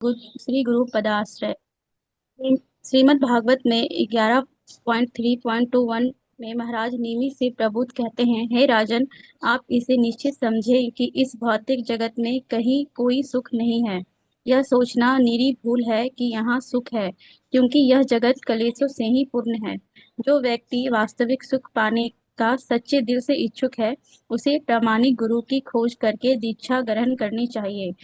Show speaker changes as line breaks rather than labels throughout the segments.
श्री गुरु पदाश्रय। श्रीमद् भागवत में 11.3.21 में महाराज निमि से प्रबुद्ध कहते हैं, हे राजन, आप इसे निश्चित समझे कि इस भौतिक जगत में कहीं कोई सुख नहीं है। यह सोचना निरी भूल है कि यहाँ सुख है, क्योंकि यह जगत कलेशों से ही पूर्ण है। जो व्यक्ति वास्तविक सुख पाने का सच्चे दिल से इच्छुक है, उसे प्रामाणिक गुरु की खोज करके दीक्षा ग्रहण करनी चाहिए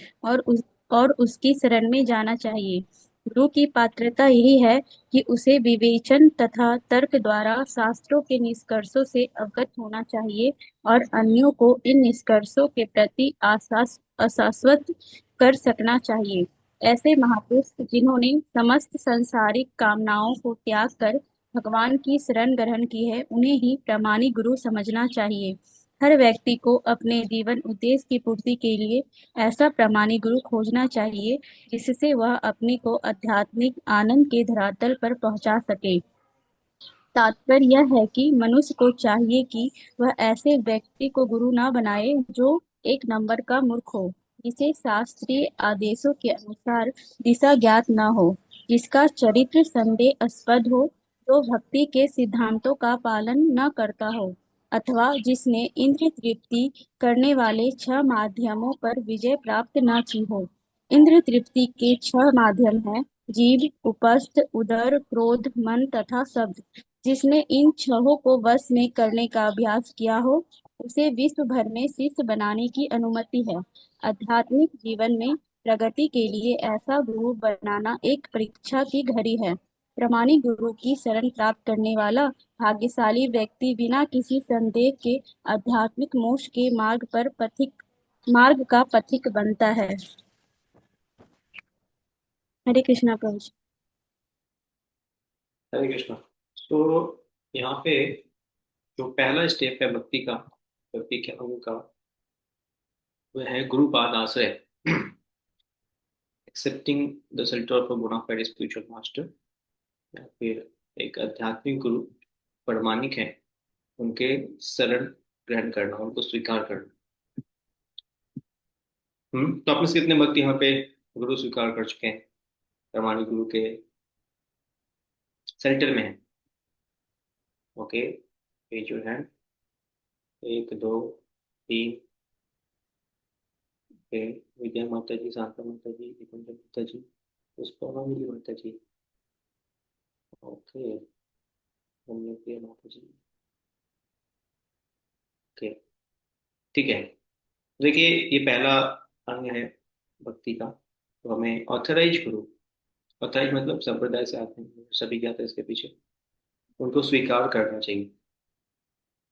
और उसकी शरण में जाना चाहिए। गुरु की पात्रता यही है कि उसे विवेचन तथा तर्क द्वारा शास्त्रों के निष्कर्षों से अवगत होना चाहिए और अन्यों को इन निष्कर्षों के प्रति आशाश्वत कर सकना चाहिए। ऐसे महापुरुष जिन्होंने समस्त सांसारिक कामनाओं को त्याग कर भगवान की शरण ग्रहण की है, उन्हें ही प्रामाणिक गुरु समझना चाहिए। हर व्यक्ति को अपने जीवन उद्देश्य की पूर्ति के लिए ऐसा प्रामाणिक गुरु खोजना चाहिए जिससे वह अपने को आध्यात्मिक आनंद के धरातल पर पहुंचा सके। तात्पर्य यह है कि मनुष्य को चाहिए कि वह ऐसे व्यक्ति को गुरु न बनाए जो एक नंबर का मूर्ख हो, जिसे शास्त्रीय आदेशों के अनुसार दिशा ज्ञात न हो, जिसका चरित्र संदेहास्पद हो, जो भक्ति के सिद्धांतों का पालन न करता हो, अथवा जिसने इंद्रिय तृप्ति करने वाले छह माध्यमों पर विजय प्राप्त न की हो। इंद्रिय तृप्ति के छह माध्यम हैं: जीव, उपस्थ, उदर, क्रोध, मन तथा शब्द। जिसने इन छहों को वश में करने का अभ्यास किया हो, उसे विश्व भर में शिष्य बनाने की अनुमति है। आध्यात्मिक जीवन में प्रगति के लिए ऐसा गुरु बनाना एक परीक्षा की घड़ी है। प्रामाणिक गुरु की शरण प्राप्त करने वाला भाग्यशाली व्यक्ति बिना किसी संदेह के आध्यात्मिक मोक्ष के मार्ग का पथिक बनता है। हरे कृष्णा प्रभु जी।
हरे कृष्णा। तो यहाँ पे जो पहला स्टेप है भक्ति के अंग का, वह है गुरु पाद आश्रय। Accepting the shelter of a बोना फाइड स्पिरिचुअल मास्टर, या फिर एक आध्यात्मिक गुरु प्रमाणिक है, उनके शरण ग्रहण करना, उनको स्वीकार करना। तो आपने से कितने भक्त यहाँ पे गुरु स्वीकार कर चुके हैं, प्रमाणिक गुरु के सेंटर में है? ओके, ये जो है, एक, दो, तीन। ओके, विद्या माता जी, शांता माता जी, निकुंज माता जी, पुष्पांजलि माता जी। ओके, पुण्य प्रिया माता जी। ओके, ठीक है। देखिए, ये पहला अंग है भक्ति का। तो हमें ऑथराइज गुरु, ऑथराइज मतलब संप्रदाय से आते हैं, सभी क्या था इसके पीछे, उनको स्वीकार करना चाहिए।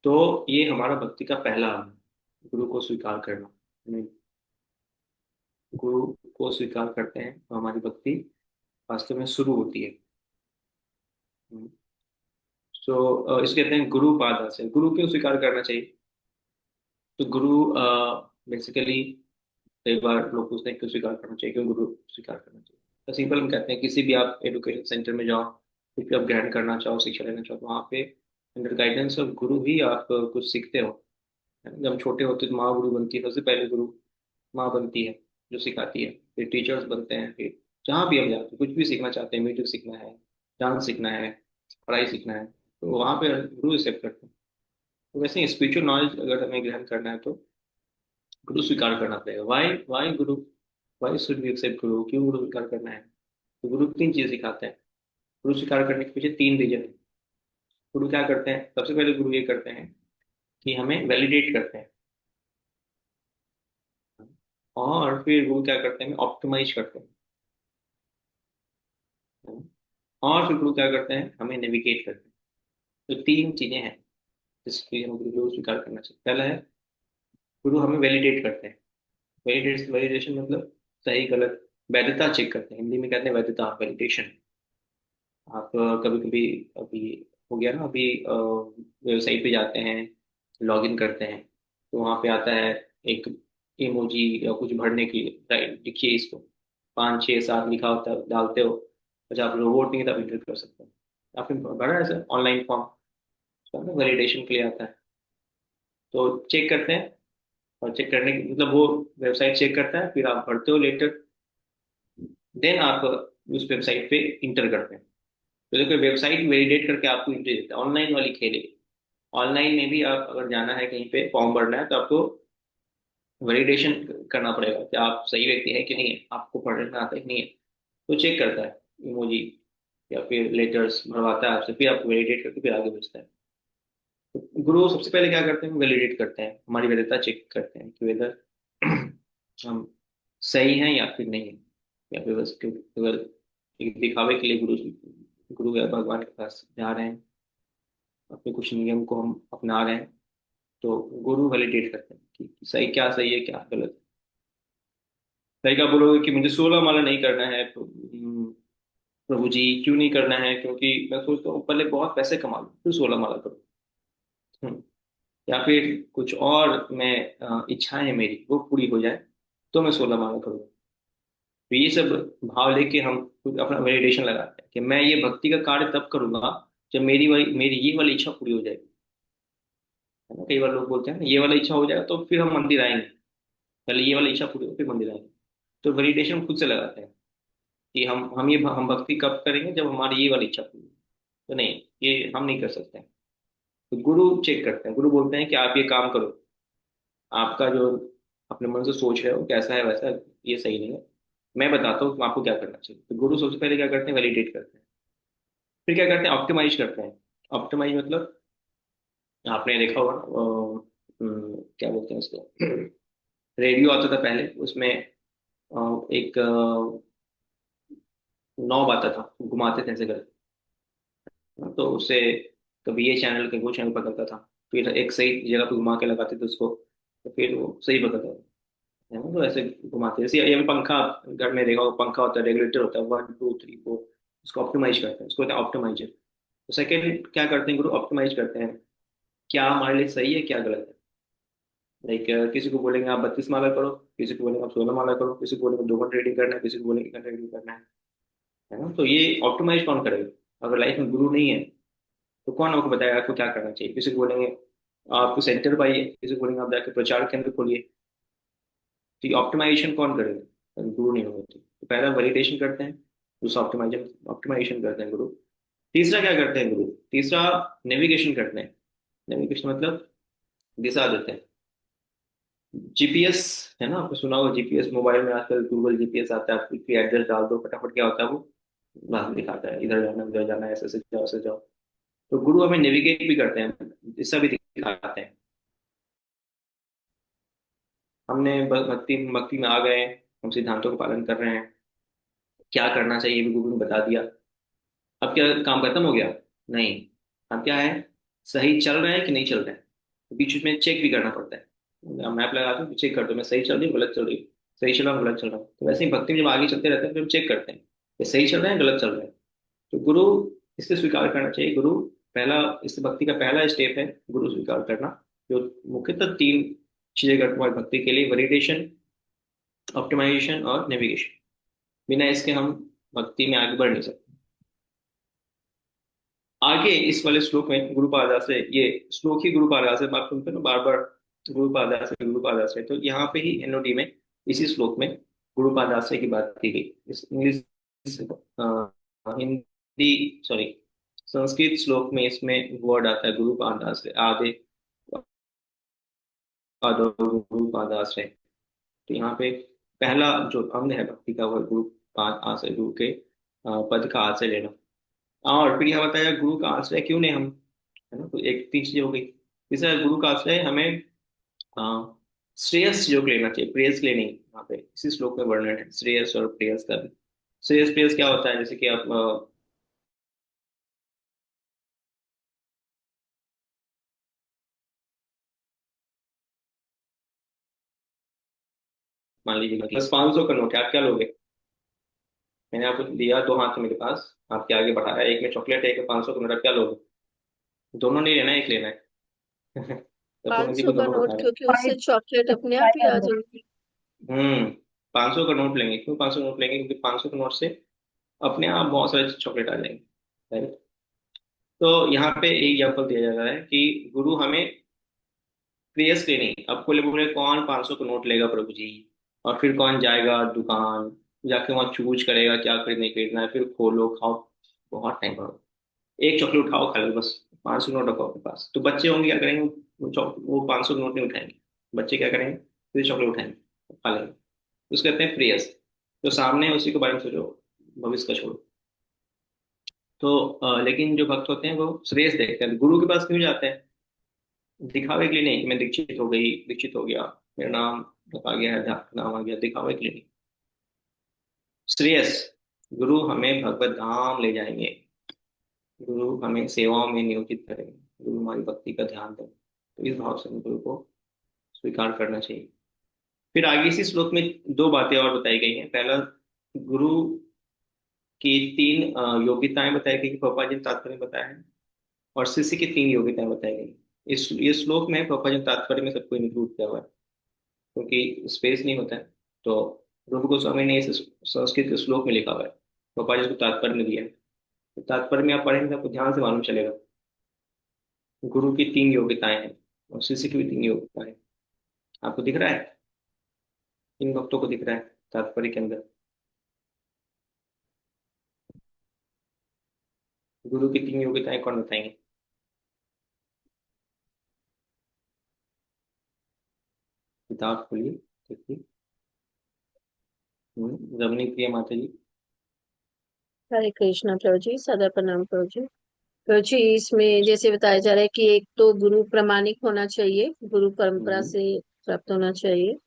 तो ये हमारा भक्ति का पहला अंग है, गुरु को स्वीकार करना। हमें गुरु को स्वीकार करते हैं तो हमारी भक्ति वास्तव में शुरू होती है। तो इसे कहते हैं गुरु पाद से। गुरु क्यों स्वीकार करना चाहिए? तो गुरु बेसिकली, कई बार लोग पूछते हैं क्यों स्वीकार करना चाहिए, क्यों गुरु स्वीकार करना चाहिए। तो सिंपल हम कहते हैं, किसी भी आप एजुकेशन सेंटर में जाओ, कुछ भी आप ग्रहण करना चाहो, शिक्षा लेना चाहो, तो वहाँ पे अंडर गाइडेंस ऑफ गुरु ही आप कुछ सीखते हो। है ना? जब हम छोटे होते हैं तो माँ गुरु बनती है, सबसे पहले गुरु माँ बनती है, जो सिखाती है। फिर टीचर्स बनते हैं, फिर जहाँ भी हम जाते हैं, कुछ भी सीखना चाहते हैं, म्यूजिक सीखना है, डांस सीखना है, पढ़ाई सीखना है, तो वहाँ पे गुरु एक्सेप्ट करते हैं। तो वैसे ही स्पिरिचुअल नॉलेज अगर हमें ग्रहण करना है तो गुरु स्वीकार करना पड़ेगा। Y Y Guru, why should we accept गुरु, क्यों गुरु स्वीकार करना है? तो गुरु तीन चीजें सिखाते हैं। गुरु स्वीकार करने के पीछे तीन रीजन है। गुरु क्या करते हैं? सबसे पहले गुरु ये करते हैं कि हमें वैलिडेट करते हैं, और फिर गुरु क्या करते हैं? हमें ऑप्टिमाइज करते हैं, है ना? और फिर गुरु क्या करते हैं? हमें नेविगेट करते हैं। तो तीन चीजें हैं जिसके हम गुरु को स्वीकार करना चाहिए। पहला है, गुरु हमें वैलिडेट करते हैं। वैलिडेशन मतलब सही गलत, वैधता चेक करते हैं, हिंदी में कहते हैं वैधता, वैलिडेशन। आप कभी कभी, अभी हो गया ना, अभी वेबसाइट पे जाते हैं, लॉगिन करते हैं, तो वहाँ पे आता है एक इमोजी या कुछ भरने के लिए, राइट, लिखिए इसको, पाँच छः सात लिखा होता है, डालते हो। अच्छा, आप रोबोट नहीं है तो आप इंटर कर सकते हैं। आपने भरा है सर ऑनलाइन फॉर्म, तो वैलिडेशन के लिए आता है। तो चेक करते हैं, और चेक करने की मतलब वो वेबसाइट चेक करता है, फिर आप भरते हो लेटर, देन आप उस वेबसाइट पे इंटर करते हैं। तो देखो वेबसाइट वैलिडेट करके आपको एंट्री देता है, ऑनलाइन वाली खेल है। ऑनलाइन में भी आप अगर जाना है कहीं पे फॉर्म भरना है तो आपको वैलिडेशन करना पड़ेगा कि आप सही व्यक्ति है कि नहीं है, आपको पढ़ना आता है कि नहीं है। तो चेक करता है इमोजी या फिर लेटर्स भरवाता है आपसे, फिर आपको वैलिडेट करके फिर आगे भेजता है। तो गुरु सबसे पहले क्या करते हैं, वैलिडेट करते हैं, हमारी वैधता चेक करते हैं कि वेदर हम सही हैं या फिर नहीं है, या फिर बस केवल एक दिखावे के लिए गुरु गुरु या भगवान के पास जा रहे हैं, अपने कुछ नियम को हम अपना रहे हैं। तो गुरु वैलिडेट करते हैं कि सही क्या सही है क्या गलत है। सही क्या बोलोगे कि मुझे 16 माला नहीं करना है प्रभु जी, क्यों नहीं करना है? क्योंकि मैं सोचता हूँ पहले बहुत पैसे कमा लूं फिर 16 माला करूँ। या फिर कुछ और मैं इच्छाएं है मेरी वो पूरी हो जाए तो मैं 16 माला करूँ। तो ये सब भाव लेके हम खुद अपना वैलिडेशन लगाते हैं कि मैं ये भक्ति का कार्य तब करूंगा जब मेरी ये वाली इच्छा पूरी हो जाएगी। है ना, कई बार लोग बोलते हैं ना, ये वाला इच्छा हो जाएगा तो फिर हम मंदिर आएंगे, पहले ये वाली इच्छा पूरी हो फिर मंदिर आएंगे। तो वैलिडेशन खुद से लगाते हैं कि हम भक्ति कब करेंगे जब हमारी ये वाली इच्छा पूरी हो। तो नहीं, ये हम नहीं कर सकते हैं। तो गुरु चेक करते हैं, गुरु बोलते हैं कि आप ये काम करो, आपका जो अपने मन से सोच रहे हो कैसा है वैसा, ये सही नहीं है, मैं बताता हूँ आपको क्या करना चाहिए। तो गुरु सबसे पहले क्या करते हैं, वैलिडेट करते हैं। फिर क्या करते हैं, ऑप्टिमाइज करते हैं। ऑप्टिमाइज मतलब आपने देखा होगा ना, क्या बोलते हैं उसको, रेडियो आता था पहले, उसमें एक नॉब आता था, घुमाते थे ऐसे करके। तो उससे कभी ये चैनल कभी वो चैनल पकड़ता था, फिर एक सही जगह पे घुमा के लगाते थे उसको, तो फिर वो सही पकड़ता था। है ना, तो ऐसे घुमाते हैं। जैसे ये भी पंखा, घर में देखा होगा, पंखा होता है, रेगुलेटर होता है, 1 2 3 4, उसको ऑप्टिमाइज करते हैं, उसको होता है ऑप्टिमाइजर। तो सेकेंड क्या करते हैं गुरु, ऑप्टिमाइज करते हैं क्या हमारे लिए सही है क्या गलत है। लाइक किसी को बोलेंगे आप 32 माला करो, किसी को बोलेंगे आप 16 माला करो, किसी को बोलेंगे 2 घंटे रीडिंग करना है, किसी को बोलेंगे 1 घंटे रीडिंग करना है ना। तो ये ऑप्टिमाइज कौन करेगा? अगर लाइफ में गुरु नहीं है तो कौन आपको बताएगा आपको क्या करना चाहिए? किसी को बोलेंगे आप सेंटर पाइए, किसी को बोलेंगे आप जाके प्रचार केंद्र खोलिए। तो ये ऑप्टिमाइजेशन कौन करेगा अगर गुरु नहीं होगा? तो पहला वैलिडेशन करते हैं, दूसरा ऑप्टिमाइजेशन ऑप्टिमाइजेशन करते हैं गुरु। तीसरा क्या करते हैं गुरु, तीसरा नेविगेशन करते हैं। नेविगेशन मतलब दिशा देते हैं। जीपीएस, है ना, आपने सुना होगा जीपीएस, मोबाइल में आजकल गूगल जीपीएस आता है, आप कोई एड्रेस डाल दो फटाफट, क्या होता है वो वहां से दिखाता है, इधर जाना उधर जाना, ऐसे ऐसे जाओ ऐसे जाओ। तो गुरु हमें नेविगेट भी करते हैं, दिशा भी दिखाते हैं। हमने भक्ति भक्ति में आ गए, हम सिद्धांतों का पालन कर रहे हैं, क्या करना चाहिए भी गुरु ने बता दिया। अब क्या काम खत्म हो गया? नहीं, अब क्या है, सही चल रहे हैं कि नहीं चल रहे हैं, बीच में चेक भी करना पड़ता है। मैप लगा दो, चेक कर दो मैं सही चल रही हूँ गलत चल रही हूँ, सही चल रहा हूँ गलत चल रहा हूँ। तो वैसे ही भक्ति में जब आगे चलते रहते हैं फिर हम चेक करते हैं कि सही चल रहे हैं गलत चल रहे हैं। तो गुरु इससे स्वीकार करना चाहिए। गुरु पहला, इस भक्ति का पहला स्टेप है गुरु स्वीकार करना। जो मुख्यतः 3 चीजें करता हूँ भक्ति के लिए, वैलिडेशन, ऑप्टिमाइजेशन और नेविगेशन। बिना इसके हम भक्ति में आगे बढ़ नहीं सकते। आगे इस वाले श्लोक में गुरुपादा से, ये श्लोक ही गुरुपादा से आप सुनते हो ना बार बार, गुरुपादाश्रय, तो यहाँ पे ही एनओडी में इसी श्लोक में गुरुपादाश्रय की बात की गई। इस इंग्लिश हिंदी, सॉरी, संस्कृत श्लोक में इसमें वर्ड आता है गुरुपादाश्रय, आदे पादो गुरुपादाश्रय। तो यहाँ पे पहला जो अंग है भक्ति का वो है गुरुपाद आश्रय, गुरु के पद का आश्रय लेना। और फिर यह बताया गुरु का आश्रय क्यों नहीं हम, है ना। तो एक 3 चीजें हो गई। तीसरा, गुरु का आश्रय हमें श्रेयस योग लेना चाहिए, प्रेयस लेनी। यहाँ पे इसी श्लोक में वर्णन है श्रेयस और प्रेयस का भी। श्रेयस प्रेयस क्या होता है, जैसे कि आप मान लीजिए बस 500 का नोट है, आप क्या लोगे? मैंने आपको दिया, 2 हाथ है मेरे पास, आपके आगे बढ़ाया, एक में चॉकलेट है एक में 500 का नोट, आप क्या लोगे? दोनों नहीं लेना, एक लेना है। तो
पाँच
पूर्ण जी
सौ
को
का
दोनों
नोट,
बता रहे हैं।
क्योंकि उससे चॉकलेट अपने आप ही आ जाएगी।
500 का नोट लेंगे, क्यों 500 नोट लेंगे? क्योंकि 500 के नोट से अपने आप बहुत सारे चॉकलेट आ जाएंगे, राइट। तो यहाँ पे एक एग्जाम्पल दिया जा रहा है कि गुरु हमें प्रेयस लेनी। अब कोई बोले कौन 500 का नोट लेगा प्रभु जी, और फिर कौन जाएगा दुकान, जाके वहाँ चूज करेगा क्या खरीदना खरीदना है, फिर खोलो खाओ, बहुत टाइम लगेगा। एक चॉकलेट उठाओ खा लो बस, 500 नोट रखो अपने पास, तो बच्चे होंगे क्या करेंगे, वो 500 नोट नहीं उठाएंगे। बच्चे क्या करेंगे, फिर चॉकलेट उठाएंगे, खा लेंगे। उसको कहते हैं प्रेयस। तो सामने है, उसी के बारे में सोचो, भविष्य का छोड़ो। तो लेकिन जो भक्त होते हैं वो श्रेयस देखते हैं, गुरु के पास क्यों जाते हैं, दिखावे के लिए नहीं कि मैं दीक्षित हो गई, दीक्षित हो गया, मेरा नाम रखा गया है, नाम आ गया, दिखावे के लिए नहीं। श्रेयस, गुरु हमें भगवत धाम ले जाएंगे, गुरु हमें सेवाओं में नियोजित करेंगे, गुरु हमारी भक्ति का ध्यान दें, तो इस भाव से हमें गुरु को स्वीकार करना चाहिए। फिर आगे इसी श्लोक में दो बातें और बताई गई हैं। पहला, गुरु की तीन योग्यताएं बताई गई, पापा जी ने तात्पर्य में बताया है, और शिष्य की तीन योग्यताएं बताई गई। इस ये श्लोक में पापा जी ने तात्पर्य में सबको इंक्लूड किया हुआ है, क्योंकि स्पेस नहीं होता है। तो रूप गोस्वामी ने इस संस्कृत के श्लोक में लिखा हुआ है, पापा जी को तात्पर्य में दिया है। तो तात्पर्य में आप पढ़ेंगे तो आपको ध्यान से मालूम चलेगा। गुरु की तीन योग्यताएं हैं और शिष्य की भी तीन योग्यताएं हैं। आपको दिख रहा है, इन भक्तों को दिख रहा है तात्पर्य के अंदर। गुरु की तीन योग्यताएं कौन बताएंगे? किताब खोलिए, देखिए। रमणी प्रिय माता जी।
हरे कृष्णा प्रभु जी, सदा प्रणाम प्रभु जी। प्रभु जी, इसमें जैसे बताया जा रहा है कि एक तो गुरु प्रामाणिक होना चाहिए, गुरु परंपरा
हम्म।
से प्राप्त होना चाहिए।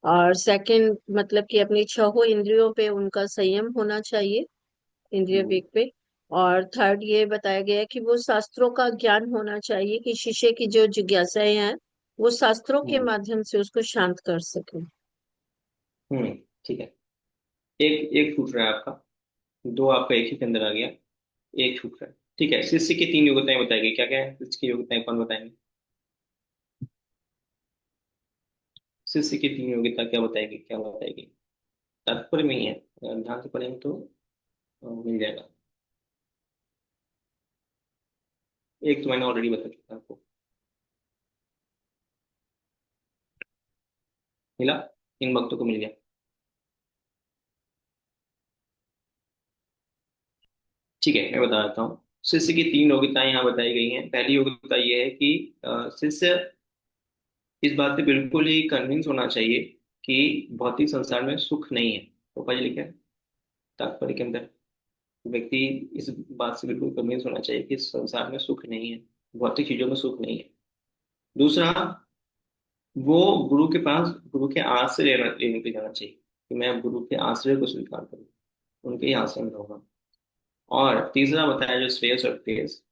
और सेकंड मतलब कि अपनी छहों इंद्रियों पे उनका संयम होना चाहिए, इंद्रिय
हम्म।
वेग पे। और थर्ड ये बताया गया है कि वो शास्त्रों का ज्ञान होना चाहिए, कि शिष्य की जो जिज्ञासाएं हैं वो शास्त्रों के
हम्म।
माध्यम से उसको शांत कर सके।
हम्म, ठीक है। एक एक छूट रहा है आपका, दो आपका एक ही के अंदर आ गया, एक छूट रहा है। ठीक है, शिष्य की तीन योग्यताएं बताएगी, क्या क्या है शिष्य की योग्यताएं, कौन बताएंगे? शिष्य की तीन योग्यता क्या बताएगी, क्या बताएगी? तात्पर्य में ही है, अगर ध्यान से पढ़ेंगे तो मिल जाएगा। एक तो मैंने ऑलरेडी बता चुका आपको, मिला, इन भक्तों को मिल गया। ठीक है, मैं बता देता हूँ। शिष्य की तीन योग्यताएं यहाँ बताई गई हैं। पहली योग्यता यह है कि शिष्य इस बात से बिल्कुल ही कन्विंस होना चाहिए कि भौतिक संसार में सुख नहीं है। तो पढ़ लिखा है तात्पर्य के अंदर, व्यक्ति इस बात से बिल्कुल कन्विंस होना चाहिए कि इस संसार में सुख नहीं है, भौतिक चीजों में सुख नहीं है। दूसरा, वो गुरु के पास, गुरु के आश्रय लेने के लिए जाना चाहिए, कि मैं गुरु के आश्रय को स्वीकार करूँ, उनके ही आश्रय में रहूंगा। और तीसरा बताया जो श्रेयस और प्रेयस,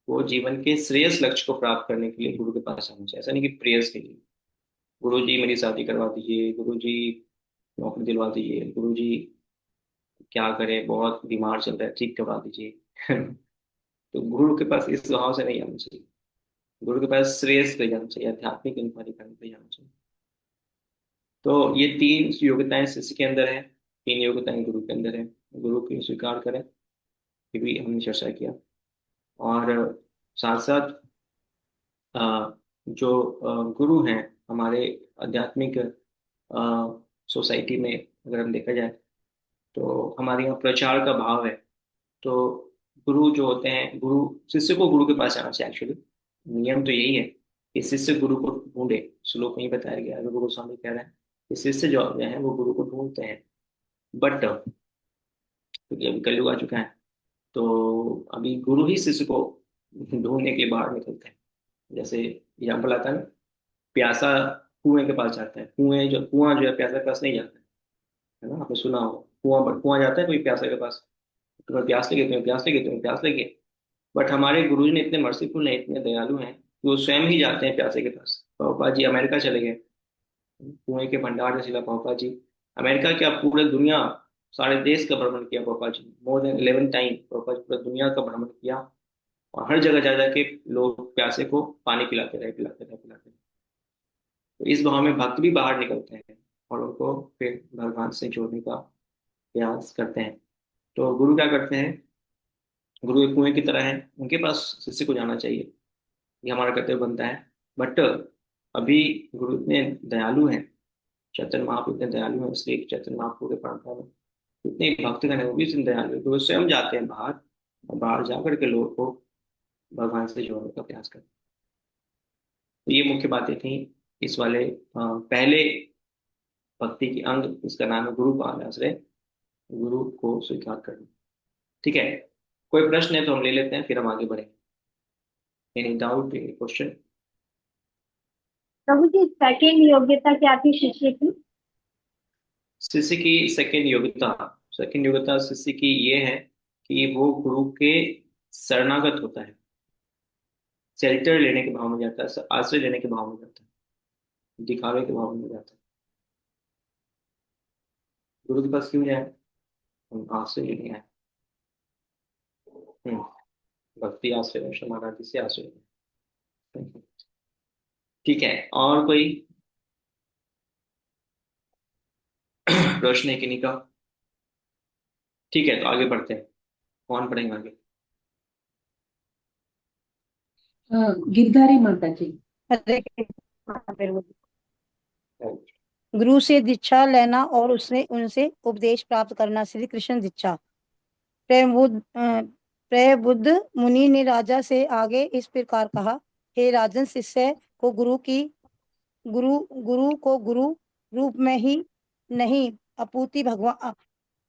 वो जीवन के श्रेयस लक्ष्य को प्राप्त करने के लिए गुरु के पास आना चाहिए। ऐसा नहीं कि प्रेयस के लिए, गुरु जी मेरी शादी करवा दीजिए, गुरु जी नौकरी दिलवा दीजिए, गुरु जी क्या करे, बहुत बीमार चल रहा है, ठीक करवा दीजिए। तो गुरु के पास इस भाव से नहीं आना चाहिए। गुरु के पास श्रेयस ले जाना चाहिए, आध्यात्मिक इंक्वायरी करने पे जाना चाहिए। तो ये तीन योग्यताएं शिष्य के अंदर है, तीन योग्यताएं गुरु के अंदर है। गुरु की स्वीकार करें, ये भी हमने चर्चा किया। और साथ साथ जो गुरु हैं हमारे आध्यात्मिक सोसाइटी में, अगर हम देखा जाए तो हमारे यहाँ प्रचार का भाव है। तो गुरु जो होते हैं, गुरु, शिष्य को गुरु के पास जाना चाहिए। एक्चुअली नियम तो यही है कि शिष्य गुरु को ढूंढे। श्लोक में ही बताया गया है, गुरु गोस्वामी कह रहे हैं कि शिष्य जो हैं वो गुरु को ढूंढते हैं। बट क्योंकि अभी कलयुग आ चुका है, तो अभी गुरु ही शिष्य को ढूंढने के लिए बाहर निकलते हैं। जैसे एग्जाम्पल आता है ना, प्यासा कुएं के पास जाता है, कुआं जो है प्यासा के पास नहीं जाता है ना, आपने सुना हो, कुआं जाता है कोई प्यासा के पास, तुम्हें प्यास लगे, तुम्हें प्यास लगे, तुम्हें प्यास लगे। बट हमारे गुरु जी ने इतने मर्सीफुल हैं, इतने दयालु हैं कि वो स्वयं ही जाते हैं प्यासे के पास। प्रभुपाद जी अमेरिका चले गए, कुएं के भंडार से शिला प्रभुपाद जी, अमेरिका क्या पूरे दुनिया, सारे देश का भ्रमण किया Prabhupada ji, more than 11 time Prabhupada ji पूरे दुनिया का भ्रमण किया। और हर जगह जा जाके लोग प्यासे को पानी पिलाते रहे, पिलाते रहे, पिलाते रहे। तो इस भाव में भक्त भी बाहर निकलते हैं और उनको फिर भगवान से जोड़ने का प्रयास करते हैं। तो गुरु क्या करते हैं, गुरु एक कुएं की तरह है, उनके पास शिष्य को जाना चाहिए, ये हमारा कर्तव्य बनता है। बट अभी गुरु इतने दयालु हैं, चैतन्य महाप्रभु इतने दयालु हैं, इसलिए चैतन्य महाप्रभु के परंपरा में इतने भक्तगण है वो भी दीनदयालु है, तो वो स्वयं जाते हैं बाहर, और बाहर जा करके लोगों को भगवान से जोड़ने का प्रयास करते हैं। तो ये मुख्य बातें थी इस वाले पहले भक्ति की अंग, इसका नाम है गुरु पाद आश्रय, गुरु को स्वीकार करना। ठीक है, कोई प्रश्न है तो हम ले लेते हैं, फिर हम आगे बढ़ेंगे। Any doubt, any question?
प्रभु जी, सेकंड योग्यता क्या थी शिष्य की?
शिष्य की सेकंड योग्यता शिष्य की ये है कि वो गुरु के शरणागत होता है, शेल्टर लेने के भाव में जाता है, आश्रय लेने के भाव में जाता है, दिखावे के भाव में जाता है। गुरु के पास क्यों जाए? हम आश्रय लेने आए। हम्म, भक्ति आश्रय में शरणागति से आश्रय लेना। ठीक है, और कोई प्रश्न है किन्हीं का? ठीक है, तो आगे बढ़ते हैं। कौन पढ़ेंगे आगे?
गिरधारी माता जी।
हरे कृष्ण। गुरु से दीक्षा लेना और उसने उनसे उपदेश प्राप्त करना, श्री कृष्ण दीक्षा। प्रबुद्ध मुनि ने राजा से आगे इस प्रकार कहा, हे राजन, शिष्य को गुरु को गुरु रूप में ही नहीं,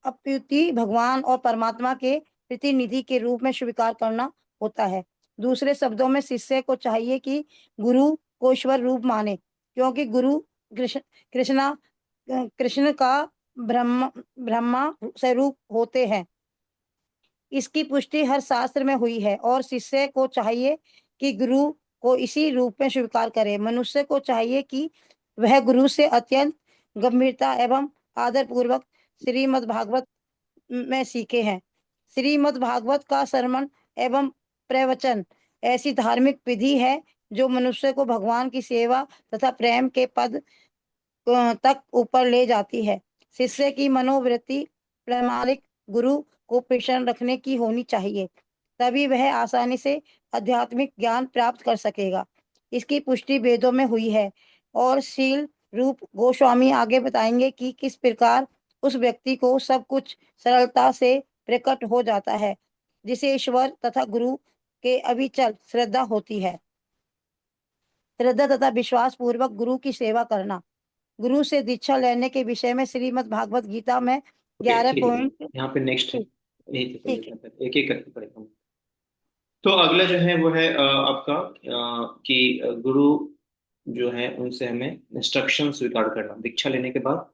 अपूति भगवान और परमात्मा के प्रतिनिधि के रूप में स्वीकार करना होता है। दूसरे शब्दों में शिष्य को चाहिए कि गुरु को ईश्वर रूप माने, क्योंकि गुरु कृष्ण का ब्रह्मा स्वरूप होते हैं। इसकी पुष्टि हर शास्त्र में हुई है, और शिष्य को चाहिए कि गुरु को इसी रूप में स्वीकार करे। मनुष्य को चाहिए कि वह गुरु से अत्यंत गंभीरता एवं आदर पूर्वक श्रीमद् भागवत में सीखे हैं। श्रीमद् भागवत का श्रवण एवं प्रवचन ऐसी धार्मिक विधि है जो मनुष्य को भगवान की सेवा तथा प्रेम के पद तक ऊपर ले जाती है। शिष्य की मनोवृत्ति प्रामाणिक गुरु को प्रसन्न रखने की होनी चाहिए, तभी वह आसानी से आध्यात्मिक ज्ञान प्राप्त कर सकेगा। इसकी पुष्टि वेदों में हुई है, और शील रूप गोस्वामी आगे बताएंगे कि किस प्रकार उस व्यक्ति को सब कुछ सरलता से प्रकट हो जाता है, जिसे ईश्वर तथा गुरु के अविचल श्रद्धा होती है। श्रद्धा तथा विश्वास पूर्वक गुरु की सेवा करना। गुरु से दीक्षा लेने के विषय में श्रीमद् भागवत गीता में 11 पॉइंट।
यहाँ पे नेक्स्ट है,
ठीक है।
एक एक करके पढ़ेगा। तो अगला जो है वो है आपका कि गुरु जो है उनसे हमें इंस्ट्रक्शन स्वीकार करना। दीक्षा लेने के बाद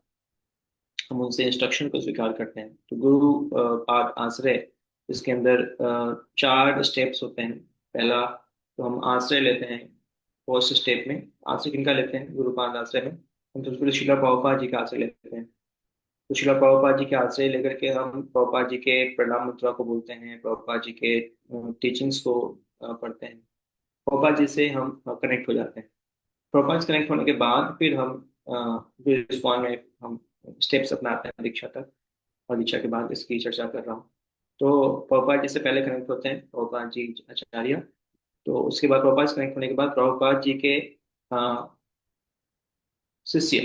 हम उनसे इंस्ट्रक्शन को स्वीकार करते हैं। तो गुरु पाद आश्रय, इसके अंदर 4 स्टेप्स होते हैं। पहला तो हम आश्रय लेते हैं, फर्स्ट स्टेप में आश्रय किनका लेते हैं? गुरुपाद आश्रय में हम सबसे पहले शिला प्रभुपाद जी का आश्रय लेते हैं। तो शिला प्रभुपाद जी के आश्रय लेकर के हम प्रभुपाद जी के प्रणाम मुद्रा को बोलते हैं, प्रभुपाद जी के टीचिंग्स को पढ़ते हैं। प्रभुपाद जी से हम कनेक्ट हो जाते हैं। प्रभुपाद से कनेक्ट होने के बाद फिर हम फिर इस्कॉन में हम स्टेप्स अपनाते हैं दीक्षा तक, और दीक्षा के बाद इसकी चर्चा कर रहा हूँ। तो प्रभुपाद जी से पहले कनेक्ट होते हैं प्रभुपाद जी आचार्य। तो उसके बाद प्रभुपाद से कनेक्ट होने के बाद प्रभुपाद जी के शिष्य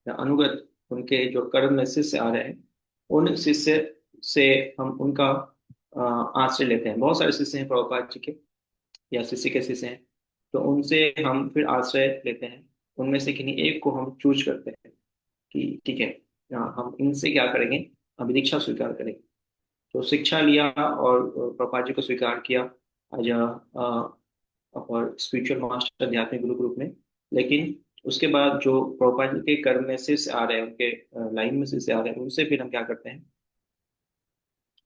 या अनुगत, उनके जो कर्म में शिष्य आ रहे हैं, उन शिष्य से हम उनका आश्रय लेते हैं। बहुत सारे शिष्य हैं प्रभुपाद जी के, या शिष्य के शिष्य हैं, तो उनसे हम फिर आश्रय लेते हैं। उनमें से किन्हीं एक को हम चूज करते हैं कि ठीक है, हम इनसे क्या करेंगे, अभी दीक्षा स्वीकार करेंगे। तो शिक्षा लिया और प्रभुपाद जी को स्वीकार किया एज और स्पिरिचुअल मास्टर आध्यात्मिक गुरु के रूप में। लेकिन उसके बाद जो प्रभुपाद जी के कर्म में शिष्य आ रहे हैं, उनके लाइन में शिष्य आ रहे हैं, उनसे फिर हम क्या करते हैं,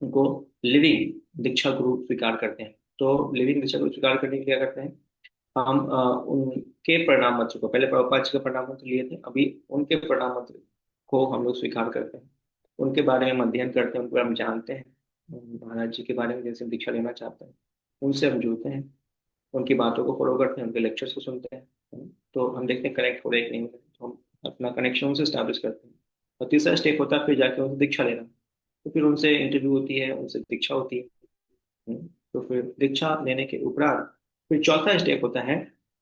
उनको लिविंग दीक्षा गुरु स्वीकार करते हैं। तो लिविंग दीक्षा गुरु स्वीकार करने के लिए क्या करते हैं, हम उनके प्रणाम मंत्र को, पहले प्रभुपाद जी का प्रणाम मंत्र लिए थे, अभी उनके प्रणाम मंत्र को हम लोग स्वीकार करते हैं। उनके बारे में हम अध्ययन करते हैं, उनको हम जानते हैं, महाराज जी के बारे में जैसे हम दीक्षा लेना चाहते हैं, उनसे हम जुड़ते हैं, उनकी बातों को फॉलो करते हैं, उनके लेक्चर्स को सुनते हैं। तो हम देखते हैं कनेक्ट हो रहे कि नहीं हो रहे, तो हम अपना कनेक्शन उनसे स्टैब्लिश करते हैं। और तीसरा स्टेप होता है फिर जाके उनसे दीक्षा लेना। तो फिर उनसे इंटरव्यू होती है, उनसे दीक्षा होती है। तो फिर दीक्षा लेने के उपरांत फिर चौथा स्टेप होता है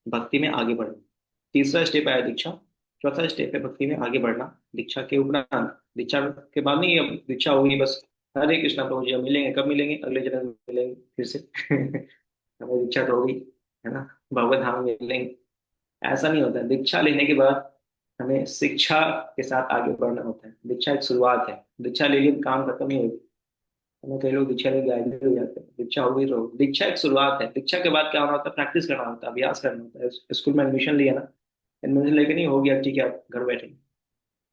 भक्ति में आगे बढ़ना। तीसरा स्टेप आया दीक्षा, चौथा स्टेप है भक्ति में आगे बढ़ना दीक्षा के उपरांत। दीक्षा के बाद नहीं, अब दीक्षा होगी बस, हरे कृष्णा प्रभु जी, हम मिलेंगे, कब मिलेंगे, अगले जन्म में मिलेंगे फिर से हमें दीक्षा तो होगी, है ना, भगवत धाम में मिलेंगे। ऐसा नहीं होता है। दीक्षा लेने के बाद हमें शिक्षा के साथ आगे बढ़ना होता है। दीक्षा एक शुरुआत है, दीक्षा ले लिए काम खत्म नहीं होगी। हमें कई लोग दीक्षा लेके गायब भी हो जाते हैं, दीक्षा हो गई तो दीक्षा एक शुरुआत है। दीक्षा के बाद क्या होना होता है, प्रैक्टिस करना होता है, अभ्यास करना होता है। स्कूल में एडमिशन लिया ना, एडमिशन लेके नहीं हो गया ठीक है आप घर बैठे।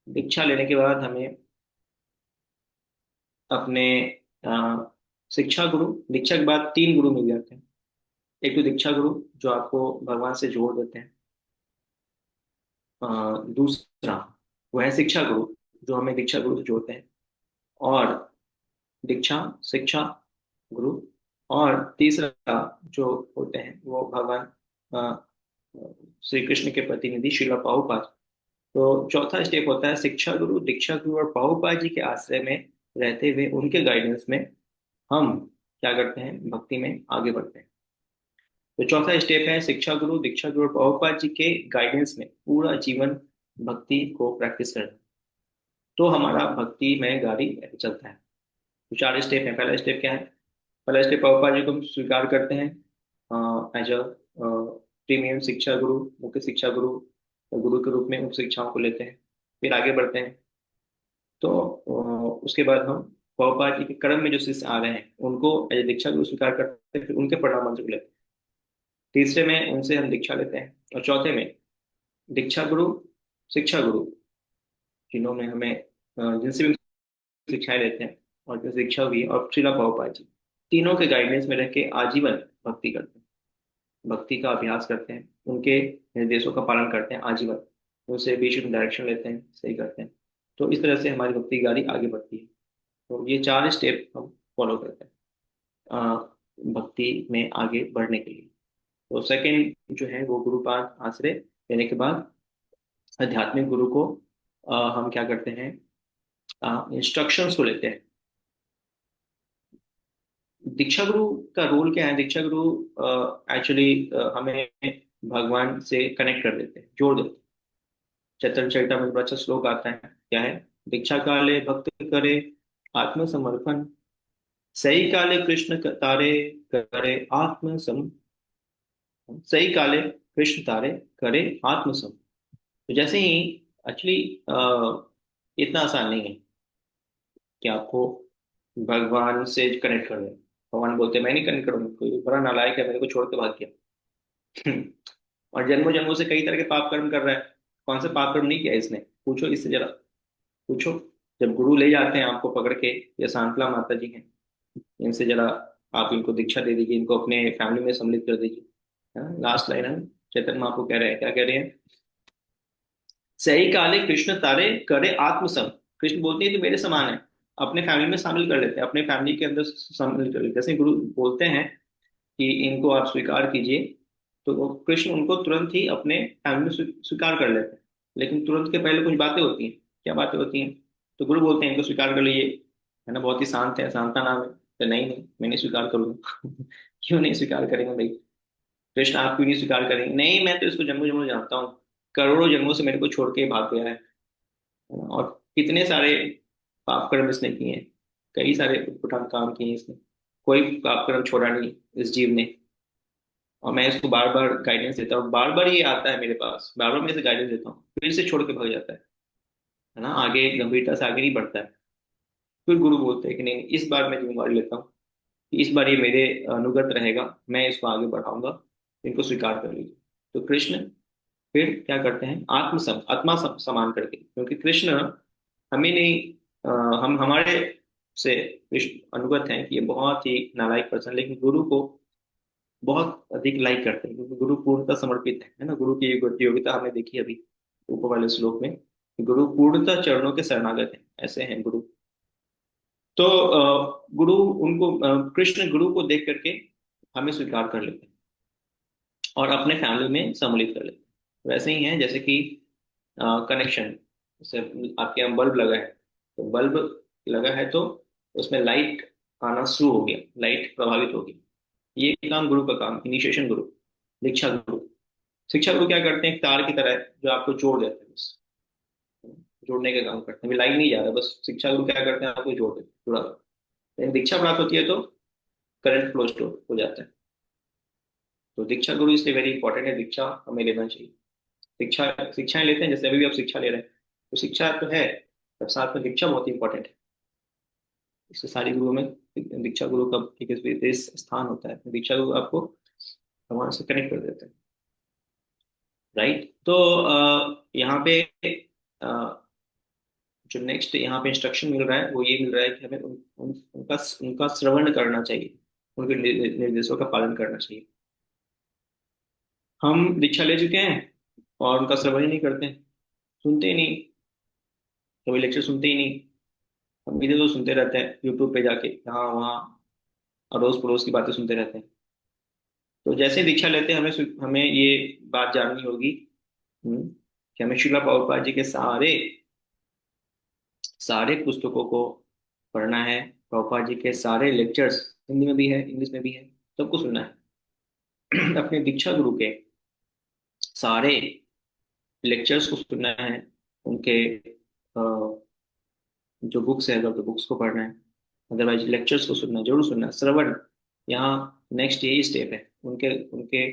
दीक्षा लेने के बाद हमें अपने अ, शिक्षा गुरु, दीक्षा के बाद 3 गुरु मिल जाते हैं। एक तो दीक्षा गुरु जो आपको भगवान से जोड़ देते हैं, अ, दूसरा वो है शिक्षा गुरु जो हमें दीक्षा गुरु से जोड़ते हैं, और दीक्षा शिक्षा गुरु, और तीसरा जो होते हैं वो भगवान अ, श्री कृष्ण के प्रतिनिधि श्रीला प्रभुपाद। तो चौथा स्टेप होता है शिक्षा गुरु, दीक्षा गुरु और प्रभुपाद जी के आश्रय में रहते हुए उनके गाइडेंस में हम क्या करते हैं, भक्ति में आगे बढ़ते हैं। तो चौथा स्टेप है शिक्षा गुरु, दीक्षा गुरु और प्रभुपाद जी के गाइडेंस में पूरा जीवन भक्ति को प्रैक्टिस करना, तो हमारा भक्ति में गाड़ी चलता है। तो 4 स्टेप है। पहला स्टेप क्या है, पहला स्टेप प्रभुपाद जी को हम स्वीकार करते हैं एज अ प्रीमियम शिक्षा गुरु, मुख्य शिक्षा गुरु, गुरु के रूप में उन शिक्षाओं को लेते हैं, फिर आगे बढ़ते हैं। तो उसके बाद हम प्रभुपाद जी के कर्म में जो शिष्य आ रहे हैं उनको एज दीक्षा गुरु स्वीकार करते हैं, फिर उनके प्रणाम मंत्र को लेते हैं। तीसरे में उनसे हम दीक्षा लेते हैं, और चौथे में दीक्षा गुरु शिक्षा गुरु जिन्होंने हमें जिनसे भी शिक्षाएं लेते हैं और जो शिक्षा हुई है, और श्रीला प्रभुपाद जी, तीनों के गाइडेंस में रह के आजीवन भक्ति करते हैं, भक्ति का अभ्यास करते हैं, उनके निर्देशों का पालन करते हैं आजीवन, उनसे बीच में डायरेक्शन लेते हैं, सही करते हैं। तो इस तरह से हमारी भक्ति की गाड़ी आगे बढ़ती है। तो ये 4 स्टेप हम फॉलो करते हैं भक्ति में आगे बढ़ने के लिए। तो सेकंड जो है वो गुरुपाद आश्रय लेने के बाद आध्यात्मिक गुरु को हम क्या करते हैं, इंस्ट्रक्शंस को लेते हैं। दीक्षा गुरु का रोल क्या है, दीक्षा गुरु एक्चुअली हमें भगवान से कनेक्ट कर देते हैं, जोड़ देते हैं। चैतन्य चरितमृत में बड़ा अच्छा श्लोक आता है, क्या है, दीक्षा काले भक्त करे आत्मसमर्पण, सही काले कृष्ण तारे करे आत्मसम, सही काले कृष्ण तारे करे आत्मसम। तो जैसे ही एक्चुअली इतना आसान नहीं है कि आपको भगवान से कनेक्ट कर दें। भगवान बोलते हैं मैं नहीं कनेक्ट करूंगा, कोई बड़ा नालायक है, मेरे को छोड़ के भाग गया और जन्मों जन्मों से कई तरह के पाप कर्म कर रहा है। कौन से पाप कर्म नहीं किया इसने, पूछो इससे जरा, पूछो। जब गुरु ले जाते हैं आपको पकड़ के, या सांतला माता जी हैं, इनसे जरा आप इनको दीक्षा दे दीजिए, इनको अपने फैमिली में सम्मिलित कर दीजिए। लास्ट लाइन है, चैतन्य महाप्रभु कह रहे हैं, क्या कह रहे हैं, सही काले कृष्ण तारे करे आत्मसम। कृष्ण बोलते हैं तो मेरे समान है, अपने फैमिली में शामिल कर लेते हैं, अपने फैमिली के अंदर शामिल कर लेते हैं। जैसे गुरु बोलते हैं कि इनको आप स्वीकार कीजिए, तो वो कृष्ण उनको तुरंत ही अपने फैमिली में स्वीकार कर लेते हैं। लेकिन तुरंत के पहले कुछ बातें होती हैं। क्या बातें होती हैं, तो गुरु बोलते हैं इनको स्वीकार कर लीजिए, है ना, बहुत ही शांत है, शांता नाम है, तो नहीं नहीं मैं नहीं स्वीकार करूंगा क्यों नहीं स्वीकार करेंगे भाई, कृष्ण आप क्यों नहीं स्वीकार करेंगे, नहीं मैं तो इसको जन्मों जन्मों जानता हूँ, करोड़ों जन्मों से मेरे को छोड़ के भाग गया है, और कितने सारे पाप कर्म इसने किए हैं, कई सारे उटपटांग काम किए हैं इसने, कोई पाप कर्म छोड़ा नहीं इस जीव ने। और मैं इसको बार बार गाइडेंस देता हूँ, बार बार ये आता है मेरे पास, बार बार मैं इसे गाइडेंस देता हूँ, फिर से छोड़ के भाग जाता है ना, आगे गंभीरता से आगे नहीं बढ़ता है। फिर गुरु बोलते हैं कि नहीं इस बार मैं जिम्मेवारी लेता हूँ कि इस बार ये मेरे अनुगत रहेगा, मैं इसको आगे बढ़ाऊंगा, इनको स्वीकार कर लीजिए। तो कृष्ण फिर क्या करते हैं, समान करके, क्योंकि कृष्ण हमें नहीं हम हमारे से कृष्ण अनुगत हैं कि ये बहुत ही नालायक पर्सन, लेकिन गुरु को बहुत अधिक लाइक करते हैं, क्योंकि गुरु पूर्णतः समर्पित है ना। गुरु की योग्यता हमने देखी अभी ऊपर वाले श्लोक में, कि गुरु पूर्णतः चरणों के शरणागत हैं, ऐसे हैं गुरु। तो गुरु उनको कृष्ण गुरु को देख करके हमें स्वीकार कर लेते हैं और अपने फैमिली में सम्मिलित कर लेते हैं। वैसे ही है जैसे कि कनेक्शन, जैसे आपके यहाँ बल्ब लगा है, तो बल्ब लगा है तो उसमें लाइट आना शुरू हो गया, लाइट प्रभावित होगी। ये काम गुरु का काम, इनिशिएशन गुरु, दीक्षा गुरु। शिक्षा गुरु क्या करते हैं, एक तार की तरह है जो आपको जोड़ देते हैं बस, जोड़ने का काम करते हैं, मिलाई नहीं जा रहा, बस शिक्षा गुरु क्या करते हैं, आपको जुड़ा। लेकिन दीक्षा प्राप्त होती है तो करंट फ्लो स्टोर हो जाता है। तो दीक्षा गुरु इसलिए वेरी इंपॉर्टेंट है, दीक्षा हमें लेना चाहिए। शिक्षाएं लेते हैं, जैसे अभी भी आप शिक्षा ले रहे हैं, तो शिक्षा तो है, पर साथ में दीक्षा बहुत इंपॉर्टेंट है। इससे सारी गुरुओं में दीक्षा गुरु का एक विशेष स्थान होता है। दीक्षा गुरु आपको भगवान से कनेक्ट कर देते हैं, राइट। तो यहाँ पे जो नेक्स्ट यहाँ पे इंस्ट्रक्शन मिल रहा है वो ये मिल रहा है कि हमें उनका श्रवण करना चाहिए, उनके निर्देशों का पालन करना चाहिए। हम दीक्षा ले चुके हैं और उनका श्रवण ही नहीं करते हैं, सुनते ही नहीं, कभी लेक्चर सुनते ही नहीं। हम भी तो सुनते रहते हैं यूट्यूब पे जाके, यहाँ वहाँ अड़ोस पड़ोस की बातें सुनते रहते हैं। तो जैसे दीक्षा लेते हैं हमें हमें ये बात जाननी होगी, कि हमें श्रीला प्रभुपाद जी के सारे सारे पुस्तकों को पढ़ना है। प्रभुपाद जी के सारे लेक्चर्स हिंदी में भी है, इंग्लिश में भी है, सबको सुनना है। अपने दीक्षा गुरु के सारे लेक्चर्स को सुनना है, उनके जो बुक्स है तो बुक्स को पढ़ना है, अदरवाइज लेक्चर्स को सुनना, जरूर सुनना। श्रवण, यहाँ नेक्स्ट यही स्टेप है, उनके उनके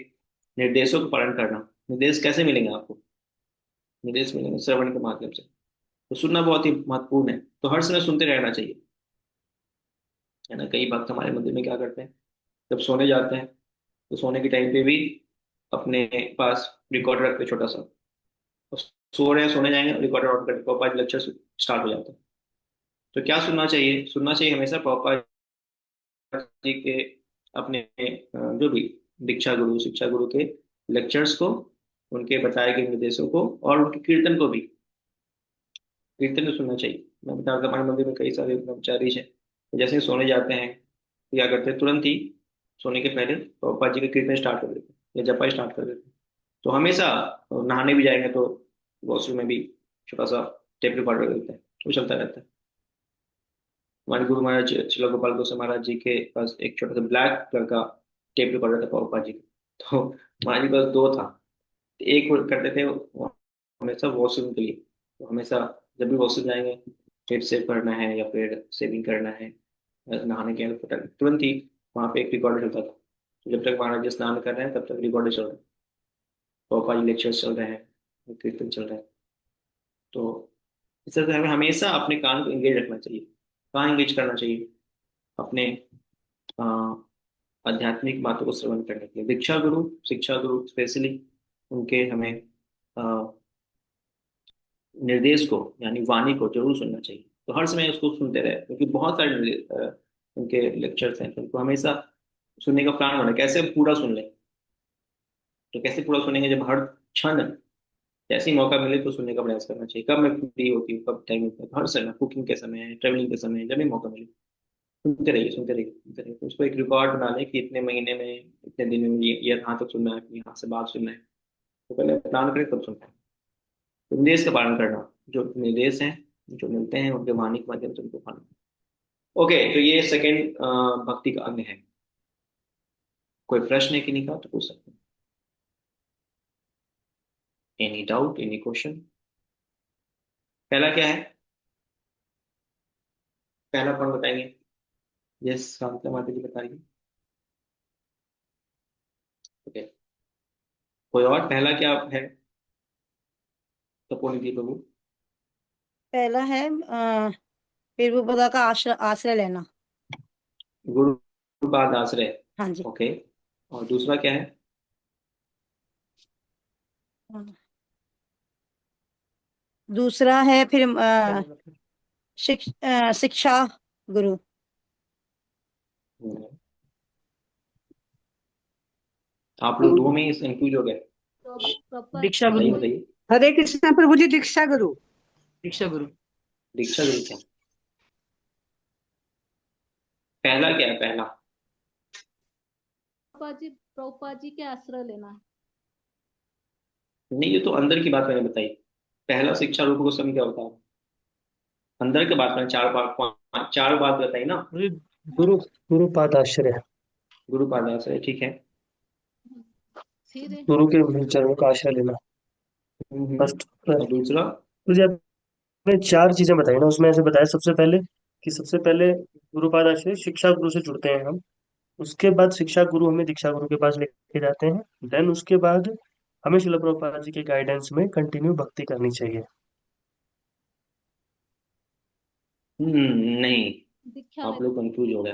निर्देशों का पालन करना। निर्देश कैसे मिलेंगे आपको? निर्देश मिलेंगे श्रवण के माध्यम से। तो सुनना बहुत ही महत्वपूर्ण है, तो हर समय सुनते रहना चाहिए, है ना। कई भक्त हमारे मंदिर में क्या करते हैं, जब सोने जाते हैं तो सोने के टाइम पे भी अपने पास रिकॉर्डर रखते हैं छोटा सा, और सो रहे हैं, सोने जाएंगे, रिकॉर्डर ऑन करके पापा लेक्चर स्टार्ट हो जाता है। तो क्या सुनना चाहिए? सुनना चाहिए हमेशा पापा जी के, अपने जो भी दीक्षा गुरु शिक्षा गुरु के लेक्चर्स को, उनके बताए गए निर्देशों को, और उनके कीर्तन को भी। कीर्तन भी सुनना चाहिए। मैं बता रहा था हमारे मंदिर में कई सारे ब्रह्मचारी हैं, तो जैसे ही सोने जाते हैं तो क्या करते हैं, तुरंत ही सोने के पहले पापा जी का कीर्तन स्टार्ट कर देते हैं या जपा स्टार्ट कर देते हैं। तो हमेशा नहाने भी जाएंगे तो वॉशरूम में भी छोटा सा टेप रिकॉर्डर देते हैं, वो चलता रहता है। हमारे गुरु महाराज शिला गोपाल गोस्वामी महाराज जी के पास एक छोटा सा ब्लैक कलर का टेप रिकॉर्डर था पापा जी का, तो महाराज जी के पास दो था। एक वो करते थे वो हमेशा वॉशरूम के लिए, तो हमेशा जब भी वॉशरूम जाएंगे, पेट सेव करना है या फिर सेविंग करना है, नहाने के लिए तुरंत ही वहाँ पे एक रिकॉर्डर चलता था। तो जब तक महाराज जी स्नान कर रहे हैं तब तक रिकॉर्डर चल रहा है, पापा जी लेक्चर्स चल रहे हैं, कीर्तन चल रहा है। तो इस तरह से हमें हमेशा अपने कान को एंगेज रखना चाहिए। कहाँ एंगेज करना चाहिए? अपने अ, आध्यात्मिक बातों को श्रवण करने के लिए। दीक्षा गुरु शिक्षा गुरु स्पेशली उनके हमें अ, निर्देश को यानी वाणी को जरूर सुनना चाहिए। तो हर समय उसको सुनते रहे, क्योंकि बहुत सारे उनके लेक्चर्स हैं, तो उनको हमेशा सुनने का प्लान होना। कैसे पूरा सुन लें? तो कैसे पूरा सुनेंगे? जब हर क्षण जैसे ही मौका मिले तो सुनने का प्रयास करना चाहिए। कब मैं फ्री होती हूँ, कब टाइम मिलता है, तो हर समय, कुकिंग के समय, ट्रेवलिंग के समय, जब भी मौका मिले सुनते रहिए, सुनते रहिए, सुनते रहिए। तो उसको एक रिकॉर्ड बना लें कि इतने महीने में, इतने दिन में ये यहाँ तक सुनना है, यहाँ से बात सुनना है। तो पहले प्लान करें तब सुनना है। तो निर्देश का पालन करना, जो निर्देश हैं जो मिलते हैं उनके वाणी के माध्यम से उनको पालन। ओके, तो ये सेकंड भक्ति का अंग है। कोई प्रश्न है कि नहीं का तो पूछ सकते हैं। Any doubt, any question? पहला क्या है? पहला पॉइंट बताएंगे? यस, शांता माता जी बता रही है। ओके, कोई और पहला क्या है? तपोनिधि दी प्रभु।
पहला है प्रभुपदा का आश्रय आश्रय लेना।
गुरुपाद आश्रय।
हाँ जी।
ओके, और दूसरा क्या है?
दूसरा है फिर शिक्षा गुरु।
हम्म, आप लोग दो में ही कंफ्यूज हो गए।
दीक्षा
बताइए
गुरु।
बताइए।
हरे कृष्णा प्रभु जी, दीक्षा गुरु।
दीक्षा गुरु।
दीक्षा गुरु क्या? पहला क्या है? पहला
प्रभुपाद जी के आश्रय लेना।
नहीं, ये तो अंदर की बात मैंने बताई। पहला शिक्षा रूप गोस्वामी क्या होता है? अंदर की बात मैंने चार बात बताई ना।
गुरु गुरुपाद आश्रय,
गुरुपाद आश्रय, ठीक है।
गुरु के चरणों का आश्रय लेना। फर्स्ट
और दूसरा?
चार चीजें बताई ना, उसमें ऐसे बताया सबसे पहले कि सबसे पहले गुरुपाद आश्रय शिक्षा गुरु से जुड़ते हैं हम। उसके बाद शिक्षा गुरु हमें दीक्षा गुरु के पास लेके जाते हैं। देन उसके बाद हमें शिला प्रभुपाद जी के गाइडेंस में कंटिन्यू भक्ति करनी चाहिए।
नहीं,
दीक्षा
आप लोग कंफ्यूज हो गए।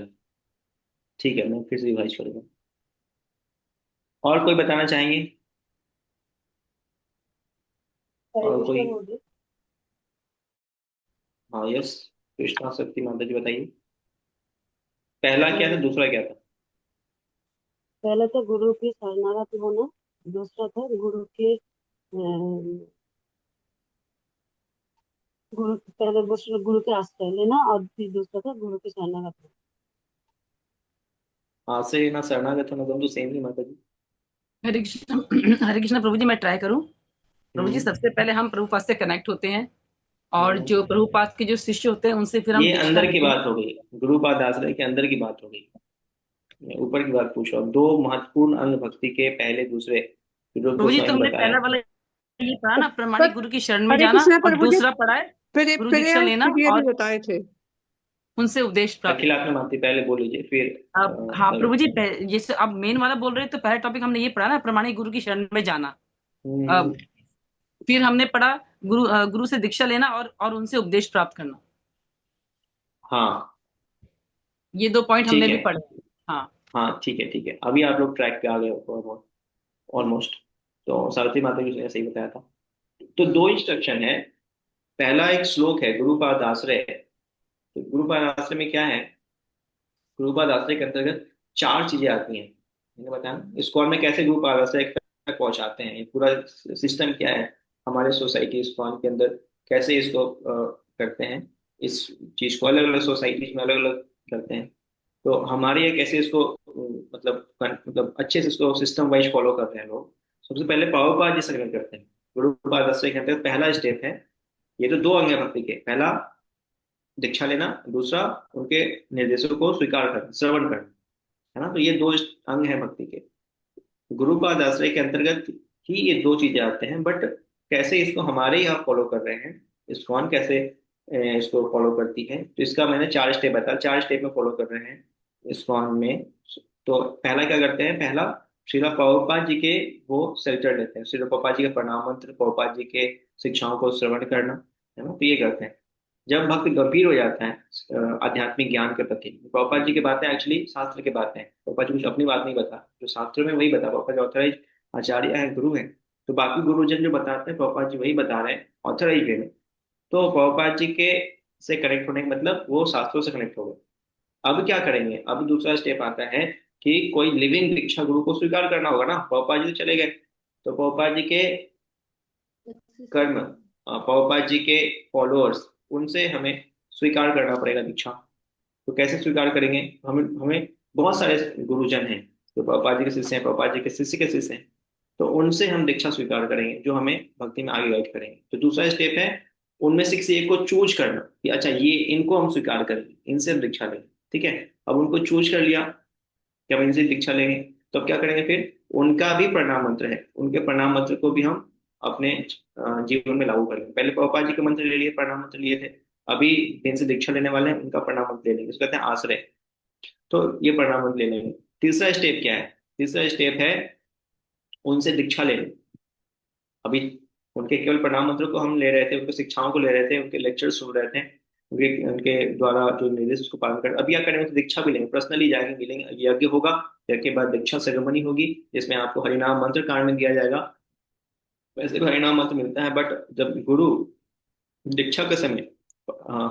ठीक है, मैं फिर से रिवाइज करूंगा। और कोई बताना चाहेंगे?
हरे
और
कृष्ण
कोई?
गुरुजी।
हाँ, यस। कृष्णा शक्ति माता जी बताइए। पहला क्या था, दूसरा क्या था?
पहले तो गुरु की शरणागत होना, दूसरा था गुरु के गुरु, पहले गुरु के आश्रय लेना, और फिर दूसरा था गुरु की शरणागत होना।
आश्रय ना शरणागत होना दोनों तो सेम ही माता जी।
हरे कृष्ण। हरे कृष्ण प्रभु जी, मैं ट्राई करूं। प्रभु जी,
हम्म।
सबसे पहले हम प्रभुपाद से कनेक्ट होते हैं, और
हम्म।
जो प्रभुपाद के जो शिष्य होते हैं उनसे फिर हम
ये
दीक्षा
अंदर की
लेते हैं।
बात हो गई। गुरुपाद आश्रय के अंदर की बात हो गई। मैं ऊपर की बात पूछ रहा हूँ। दो महत्वपूर्ण अंग भक्ति के, पहले दूसरे, जो
प्रभु जी, तो
गोस्वामी
हमने
बताया।
पहला वाला ये पढ़ा ना,
पर
प्रमाणिक गुरु की शरण में
हरे
जाना,
कृष्णा
और
प्रभु जी,
दूसरा पढ़ा है गुरु दीक्षा
प्रेयर
लेना
क्लियरली
और
बताए थे।
उनसे उपदेश प्राप्त।
अखिलात्म माती पहले बोल लीजिए, फिर
अब हाँ प्रभु जी,
बताइए।
जैसे अब मेन वाला बोल रहे हैं, तो पहला टॉपिक हमने ये पढ़ा ना, प्रमाणिक गुरु की शरण में जाना।
हम्म।
अब फिर हमने पढ़ा गुरु से दीक्षा लेना और उनसे उपदेश प्राप्त करना।
हाँ,
ये दो पॉइंट हमने
ठीक है।
भी पढ़े। हाँ।
हाँ, ठीक है, ठीक है, अभी आप लोग ट्रैक पे आ गए हो ऑलमोस्ट। तो सारथी माता जी ने सही बताया था। तो दो इंस्ट्रक्शन है। पहला एक श्लोक है, गुरुपाद आश्रय। तो गुरुपाद आश्रय में क्या है? गुरुपाद आश्रय के अंतर्गत चार चीजें आती हैं। मैंने बताया ना, स्कॉल में कैसे गुरुपाद आश्रय तक पहुंचाते हैं, ये पूरा सिस्टम क्या है हमारे सोसाइटी स्कॉल के अंदर, कैसे इसको करते हैं। इस चीज को अलग अलग सोसाइटीज में अलग अलग करते हैं। तो हमारे यहाँ कैसे इसको मतलब अच्छे से इसको सिस्टम वाइज फॉलो कर रहे हैं लोग। सबसे पहले पावरपाठ जैसे करते हैं। गुरुपाद आश्रय के अंतर्गत पहला स्टेप है, ये तो दो अंग है भक्ति के। पहला दीक्षा लेना, दूसरा उनके निर्देशों को स्वीकार करना, श्रवण करना, है ना। तो ये दो अंग है भक्ति के। गुरुपाद आश्रय के अंतर्गत ही ये दो चीजें आते हैं, बट कैसे इसको हमारे यहाँ फॉलो कर रहे हैं, इस्कॉन कैसे इसको फॉलो करती है, तो इसका मैंने चार स्टेप बताया, चार स्टेप में फॉलो कर रहे हैं इस्कॉन में। तो पहला क्या करते हैं? पहला श्रीला प्रभुपाद जी के वो सेल्टर लेते हैं, श्रीला प्रभुपाद जी के प्रणाम मंत्र, प्रभुपाद जी के शिक्षाओं को श्रवण करना, है ना। तो ये करते हैं। जब भक्त गंभीर हो जाता है आध्यात्मिक ज्ञान के प्रति, प्रभुपाद जी की बातें एक्चुअली शास्त्र की बातें हैं। प्रभुपाद जी कुछ अपनी बात नहीं बता, जो शास्त्र में वही बता। प्रभुपाद जी ऑथराइज आचार्य हैं, गुरु हैं। तो बाकी गुरुजन जो बताते हैं, प्रभुपाद जी वही बता रहे हैं ऑथराइज वे में। तो प्रभुपाद जी के से कनेक्ट होने का मतलब वो शास्त्रों से कनेक्ट हो गए। अब क्या करेंगे? अब दूसरा स्टेप आता है कि कोई लिविंग दीक्षा गुरु को स्वीकार करना होगा ना। प्रभुपाद जी तो चले गए, तो प्रभुपाद जी के कर्म, प्रभुपाद जी के फॉलोअर्स, उनसे हमें स्वीकार करना पड़ेगा दीक्षा। तो कैसे स्वीकार करेंगे? हमें हमें बहुत सारे गुरुजन हैं जो प्रभुपाद जी के शिष्य हैं, प्रभुपाद जी के शिष्य के शिष्य हैं। तो उनसे हम दीक्षा स्वीकार करेंगे, जो हमें भक्ति में आगे गाइड करेंगे। तो दूसरा स्टेप है उनमें से किसी एक को चूज करना कि अच्छा ये इनको हम स्वीकार करेंगे, इनसे हम दीक्षा लेंगे। ठीक है, अब उनको चूज कर लिया कि हम इनसे दीक्षा लेंगे। तो अब क्या करेंगे? फिर उनका भी प्रणाम मंत्र है, उनके प्रणाम मंत्र को भी हम अपने जीवन में लागू करेंगे। पहले प्रभुपाद जी के मंत्र ले लिए, प्रणाम मंत्र लिए थे। अभी जिनसे दीक्षा लेने वाले हैं उनका प्रणाम मंत्र ले लेंगे, उसको कहते हैं आश्रय। तो ये प्रणाम मंत्र ले लेंगे। तीसरा स्टेप क्या है? तीसरा स्टेप है उनसे दीक्षा लेना। अभी उनके केवल प्रणाम मंत्र को हम ले रहे थे, उनकी शिक्षाओं को ले रहे थे, उनके लेक्चर सुन रहे थे, उनके उनके द्वारा जो निर्देश उसको पालन कर। अभी क्या करेंगे? तो दीक्षा भी लेंगे, पर्सनली जाएंगे, मिलेंगे, यज्ञ होगा। यज्ञ के बाद दीक्षा सेरेमनी होगी, जिसमें आपको हरिनाम मंत्र कान में दिया जाएगा। वैसे भी हरिनाम मंत्र मिलता है, बट जब गुरु दीक्षा के समय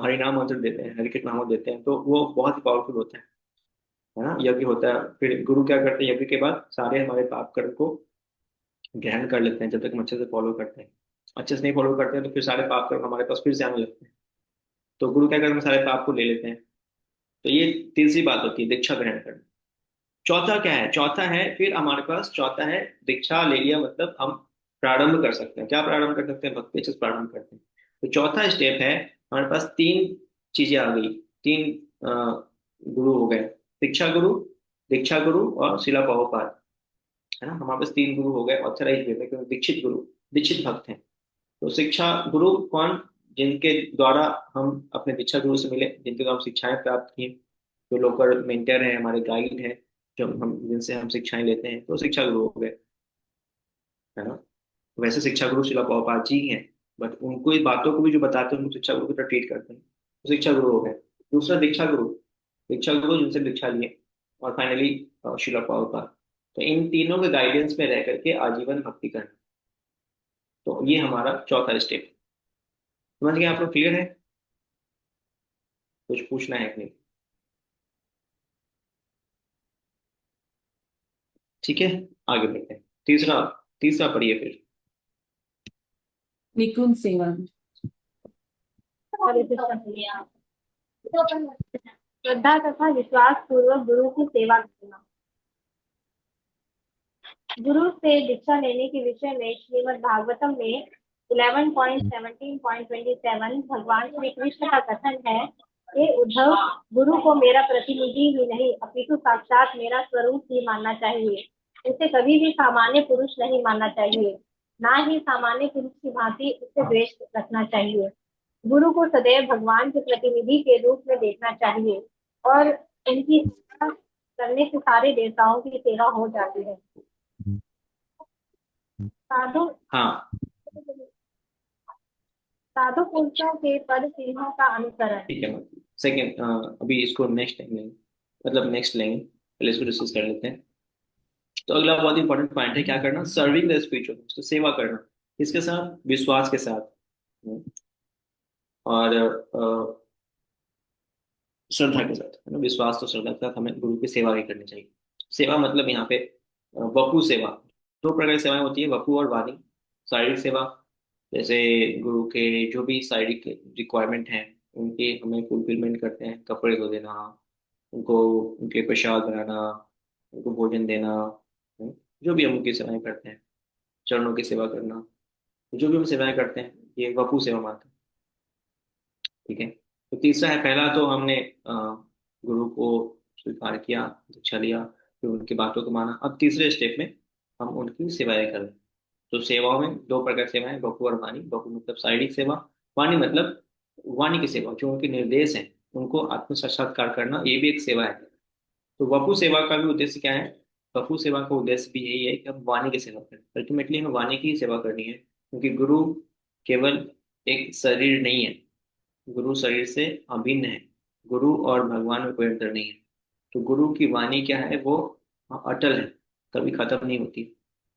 हरिनाम मंत्र देते हैं, हरि के नाम देते हैं, तो वो बहुत ही पावरफुल होता है ना। यज्ञ होता है, फिर गुरु क्या करते हैं? यज्ञ के बाद सारे हमारे पाप कर्म को ग्रहण कर लेते हैं, जब तक हम अच्छे से फॉलो करते हैं। अच्छे से नहीं फॉलो करते हैं तो फिर सारे पाप कर्म हमारे पास फिर से आने लगते हैं। तो गुरु क्या करते हैं? सारे पाप को ले लेते हैं। तो ये तीसरी बात होती है, दीक्षा ग्रहण करना। चौथा क्या है? चौथा है फिर हमारे पास, चौथा है दीक्षा ले लिया मतलब हम प्रारंभ कर सकते हैं। क्या प्रारंभ कर सकते हैं? भक्ति से प्रारंभ करते हैं। तो चौथा स्टेप है, हमारे पास तीन चीजें आ गई। तीन गुरु हो गए, शिक्षा गुरु, दीक्षा गुरु और शिला प्रभुपाद, है ना। हमारे पास तीन गुरु हो गए ऑथराइज वे में, क्योंकि दीक्षित गुरु, दीक्षित भक्त हैं। तो शिक्षा गुरु कौन? जिनके द्वारा हम अपने दीक्षा गुरु से मिले, जिनके द्वारा हम शिक्षाएं प्राप्त की, जो लोकल मेंटर हैं, हमारे गाइड हैं, जो हम जिनसे हम शिक्षाएं लेते हैं, तो शिक्षा गुरु हो गए, है ना। वैसे शिक्षा गुरु शिला प्रभुपाद जी ही हैं, बट उनको इस बातों को भी जो बताते हैं उनको शिक्षा गुरु की तरह ट्रीट करते हैं, तो शिक्षा गुरु हो गए। दूसरा दीक्षा गुरु जिनसे दीक्षा लिए, और फाइनली शिला प्रभुपाद। तो इन तीनों के गाइडेंस में रह करके आजीवन भक्ति करना, तो ये हमारा चौथा स्टेप। समझ गए आप लोग? क्लियर है? कुछ पूछना है कि नहीं? ठीक है, आगे बढ़ते हैं। तीसरा तीसरा पढ़िए फिर।
निकुंज सिंह।
हरे कृष्ण भैया। श्रद्धा तथा विश्वास पूर्वक गुरु की सेवा करना। गुरु से दीक्षा लेने के विषय में श्रीमद् भागवतम में 11.17.27 भगवान श्री कृष्ण का कथन है, हे उद्धव, गुरु को मेरा प्रतिनिधि ही नहीं अपितु साक्षात मेरा स्वरूप ही मानना चाहिए। उसे कभी भी सामान्य पुरुष नहीं मानना चाहिए, ना ही सामान्य पुरुष की भांति उससे द्वेष रखना चाहिए। गुरु को सदैव भगवान के प्रतिनिधि के रूप में देखना चाहिए, और उनकी सेवा करने से सारे देवताओं की सेवा हो जाती है। साधु
हाँ
साधु पुरुषों के पद चिन्हों का अनुसरण।
ठीक है, सेकंड, अभी इसको नेक्स्ट लेंगे, मतलब नेक्स्ट लेंगे, पहले इसको डिस्कस कर लेते हैं। तो अगला बहुत इंपॉर्टेंट पॉइंट है, क्या करना? सर्विंग द स्पिरिचुअल, तो सेवा करना। किसके साथ? विश्वास के साथ। और श्रद्धा के साथ, है ना। विश्वास तो श्रद्धा के साथ हमें गुरु की सेवा भी करनी चाहिए। सेवा मतलब यहाँ पे वपु सेवा। दो प्रकार की सेवाएं होती है, वपु और वाणी। शारीरिक सेवा, जैसे गुरु के जो भी शारीरिक रिक्वायरमेंट हैं उनकी हमें फुलफिलमेंट करते हैं, कपड़े धो देना, उनको उनके प्रसाद बनाना, उनको भोजन देना, है, जो भी हम उनकी सेवाएं करते हैं, चरणों की सेवा करना, जो भी हम सेवाएं करते हैं, ये वपु सेवा मानते हैं। ठीक है। तो तीसरा है, पहला तो हमने गुरु को स्वीकार किया, दीक्षा लिया, फिर उनकी बातों को माना। अब तीसरे स्टेप में हम उनकी सेवाएं करें। तो सेवाओं में दो प्रकार की सेवाएं, बपु और वाणी। बपु मतलब शारीरिक सेवा, वाणी मतलब वाणी की सेवा, जो उनके निर्देश हैं उनको आत्म साक्षात्कार करना, ये भी एक सेवा है। तो वपु सेवा का भी उद्देश्य क्या है? वपु सेवा का उद्देश्य भी यही है कि हम वाणी की सेवा करें। अल्टीमेटली हमें वाणी की ही सेवा करनी है, क्योंकि गुरु केवल एक शरीर नहीं है, गुरु शरीर से अभिन्न है। गुरु और भगवान में कोई अंतर नहीं है। तो गुरु की वाणी क्या है? वो अटल है, कभी खत्म नहीं होती।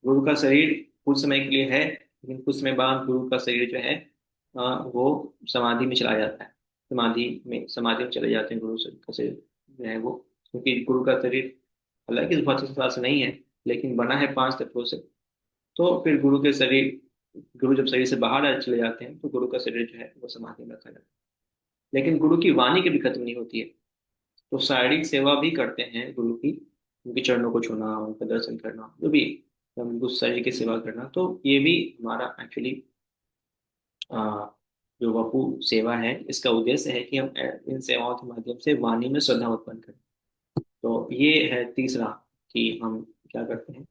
गुरु का शरीर कुछ समय के लिए है, लेकिन कुछ समय बाद गुरु का शरीर जो है वो समाधि में चला जाता है। समाधि में चले जाते हैं गुरु का शरीर जो है वो, क्योंकि गुरु का शरीर हालांकि इस भौतिक संसार से नहीं है, लेकिन बना है 5 तत्वों से। तो फिर गुरु जब शरीर से बाहर चले जाते हैं तो गुरु का शरीर जो है वो समाधि में रखा जाता है। लेकिन गुरु की वाणी कभी खत्म नहीं होती है। तो शारीरिक सेवा भी करते हैं गुरु की, उनके चरणों को छूना, उनका दर्शन करना, जो भी गुरु शरीर की सेवा करना, तो ये भी हमारा एक्चुअली जो वपु सेवा है, इसका उद्देश्य है कि हम इन सेवाओं के माध्यम से वाणी में श्रद्धा उत्पन्न करें। तो ये है तीसरा, कि हम क्या करते हैं?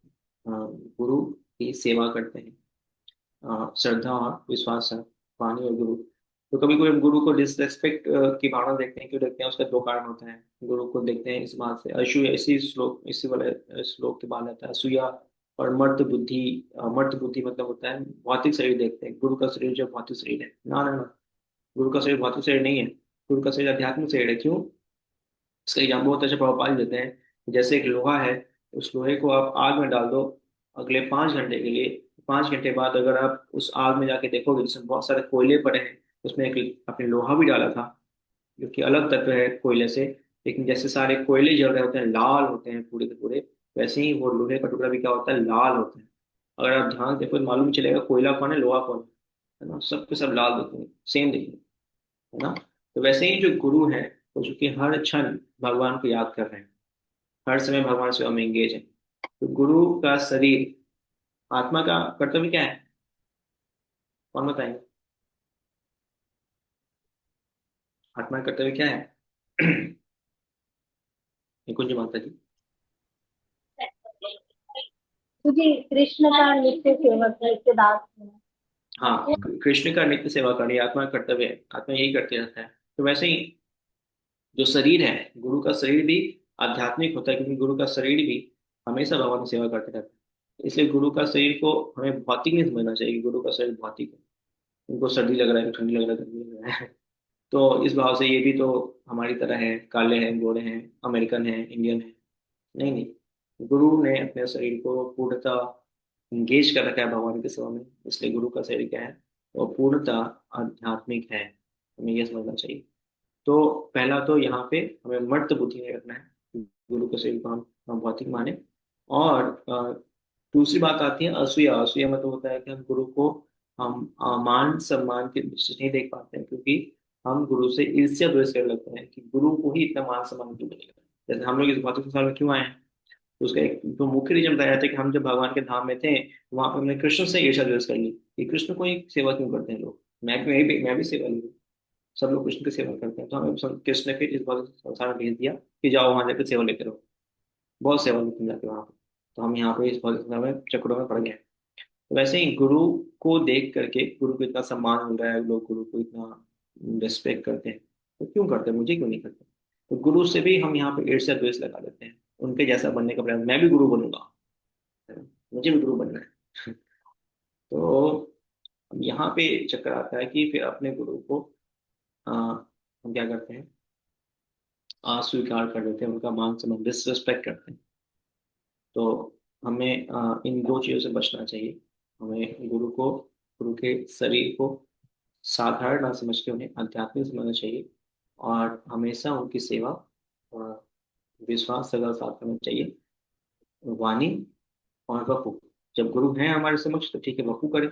गुरु की सेवा करते हैं, श्रद्धा और विश्वास है, वाणी और गुरु। तो कभी कोई हम गुरु को डिसरेस्पेक्ट की भावना देखते हैं, क्यों देखते हैं? उसका दो कारण होता है। गुरु को देखते हैं इस बात से, असूया, इसी वाले श्लोक के बाद आता है असूया और मर्त बुद्धि। मर्त बुद्धि मतलब होता है भौतिक शरीर देखते हैं, गुरु का शरीर जो भौतिक शरीर है। ना ना ना, गुरु का शरीर भौतिक शरीर नहीं है, गुरु का शरीर आध्यात्मिक शरीर है। क्यों? इसका एग्जाम्पल बहुत अच्छा प्रभुपाल देते हैं। जैसे एक लोहा है, उस लोहे को आप आग में डाल दो, अगले 5 घंटे के लिए, 5 घंटे बाद अगर आप उस आग में जाके देखोगे जिसमें बहुत सारे कोयले पड़े हैं, उसमें एक आपने लोहा भी डाला था, जो कि अलग तत्व है कोयले से, लेकिन जैसे सारे कोयले जल रहे होते हैं, लाल होते हैं पूरे के पूरे, वैसे ही वो लोहे का टुकड़ा भी क्या होता है? लाल होता है। अगर आप ध्यान से देखो तो मालूम चलेगा कोयला कौन है, लोहा कौन है ना। सब के सब लाल दिखेंगे, सेम दिखेंगे, है ना। तो वैसे ही जो गुरु है, वो चूंकि हर क्षण भगवान को याद कर रहे हैं, हर समय भगवान सेवा में एंगेज है। तो गुरु का शरीर, आत्मा का कर्तव्य क्या है? कौन बताएंगे? आत्मा का कर्तव्य क्या है? निकुंज माता जी।
मुझे कृष्ण का नित्य सेवक, नित्य दास हूँ।
हाँ, कृष्ण का नित्य सेवा करनी आत्मा का कर्तव्य है, आत्मा यही करते रहता है। तो वैसे ही जो शरीर है, गुरु का शरीर भी आध्यात्मिक होता है, क्योंकि गुरु का शरीर भी हमेशा भगवान की सेवा करते रहता है। इसलिए गुरु का शरीर को हमें भौतिक नहीं समझना चाहिए कि गुरु का शरीर भौतिक है, उनको सर्दी लग रहा है, ठंडी लग रहा है, गर्मी लग रहा है। तो इस भाव से ये भी तो हमारी तरह है, काले हैं, गोरे हैं, अमेरिकन हैं, इंडियन है। नहीं नहीं, गुरु ने अपने शरीर को पूर्णतः इंगेज कर रखा है भगवान की सेवा में। इसलिए गुरु का शरीर क्या है, वो पूर्णतः आध्यात्मिक है, हमें यह समझना चाहिए। तो पहला तो यहाँ पे हमें मर्त बुद्धि में रखना है, गुरु के शरीर को हम भौतिक माने। और दूसरी बात आती है असूया। असूया मतलब होता है कि हम गुरु को हम मान सम्मान के दृष्टि से नहीं देख पाते हैं, क्योंकि हम गुरु से ईर्ष्या द्वेष करने लगते हैं कि गुरु को ही इतना मान सम्मान क्यों मिलेगा। जैसे हम लोग इस भौतिक संसार में क्यों आए हैं, तो उसका एक जो मुख्य रीजन बताया जाता है कि हम जब भगवान के धाम में थे, वहां पर हमने कृष्ण से ईर्ष्या द्वेष कर ली कि कृष्ण को ही सेवा क्यों करते हैं लोग, मैं भी सेवा लूँ। सब लोग कृष्ण की सेवा करते हैं, तो हमें कृष्ण ने फिर इस भौतिक संसार में भेज दिया कि जाओ वहां जाकर सेवा लेते रहो, बहुत सेवा लेते हैं जाके वहां पर। तो हम यहाँ पे इस भौतिक संसार में चक्रों में पड़ गए हैं। तो वैसे ही गुरु को देख करके, गुरु को इतना सम्मान मिल रहा है, लोग गुरु को इतना रिस्पेक्ट करते हैं, तो क्यों करते हैं, मुझे क्यों नहीं करते। तो गुरु से भी हम यहाँ पे ईर्ष्या द्वेष लगा देते हैं, उनके जैसा बनने का प्रयास, मैं भी गुरु बनूंगा, मुझे भी गुरु बनना है। तो यहाँ पे चक्कर आता है कि फिर अपने गुरु को हम क्या करते हैं, अस्वीकार कर देते हैं, उनका मान सम्मान डिसरिस्पेक्ट करते हैं। तो हमें इन दो चीज़ों से बचना चाहिए। हमें गुरु के शरीर को साधारण ना समझ के उन्हें आध्यात्मिक समझना चाहिए, और हमेशा उनकी सेवा और विश्वास सदा साथ करना चाहिए, वाणी और वपु। जब गुरु हैं हमारे समक्ष तो ठीक है, वपु करें,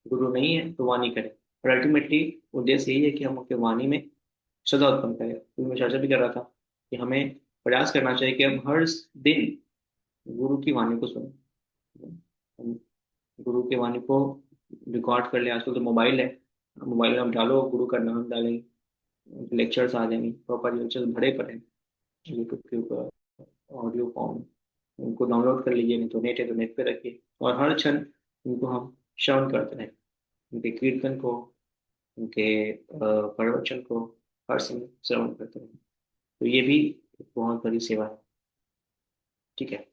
गुरु नहीं है तो वाणी करें। और अल्टीमेटली उद्देश्य यही है कि हम अपने वाणी में सदा उत्पन्न करें। तो मैं चर्चा भी कर रहा था कि हमें प्रयास करना चाहिए कि हम हर दिन गुरु की वाणी को सुने, हम गुरु की वाणी को रिकॉर्ड कर ले। आजकल तो मोबाइल है, मोबाइल में हम डालो गुरु का नाम डालेंगे, लेक्चर्स आ जाएंगे, प्रॉपर लेक्चर्स भरे पड़े हैं यूट्यूब के ऊपर, ऑडियो फॉर्म। उनको डाउनलोड कर लीजिए, नहीं तो नेट है तो नेट पे रखिए, और हर क्षण उनको हम श्रवण करते रहें, उनके कीर्तन को, उनके प्रवचन को हर समय श्रवण करते रहें। तो ये भी एक बहुत बड़ी सेवा है। ठीक है,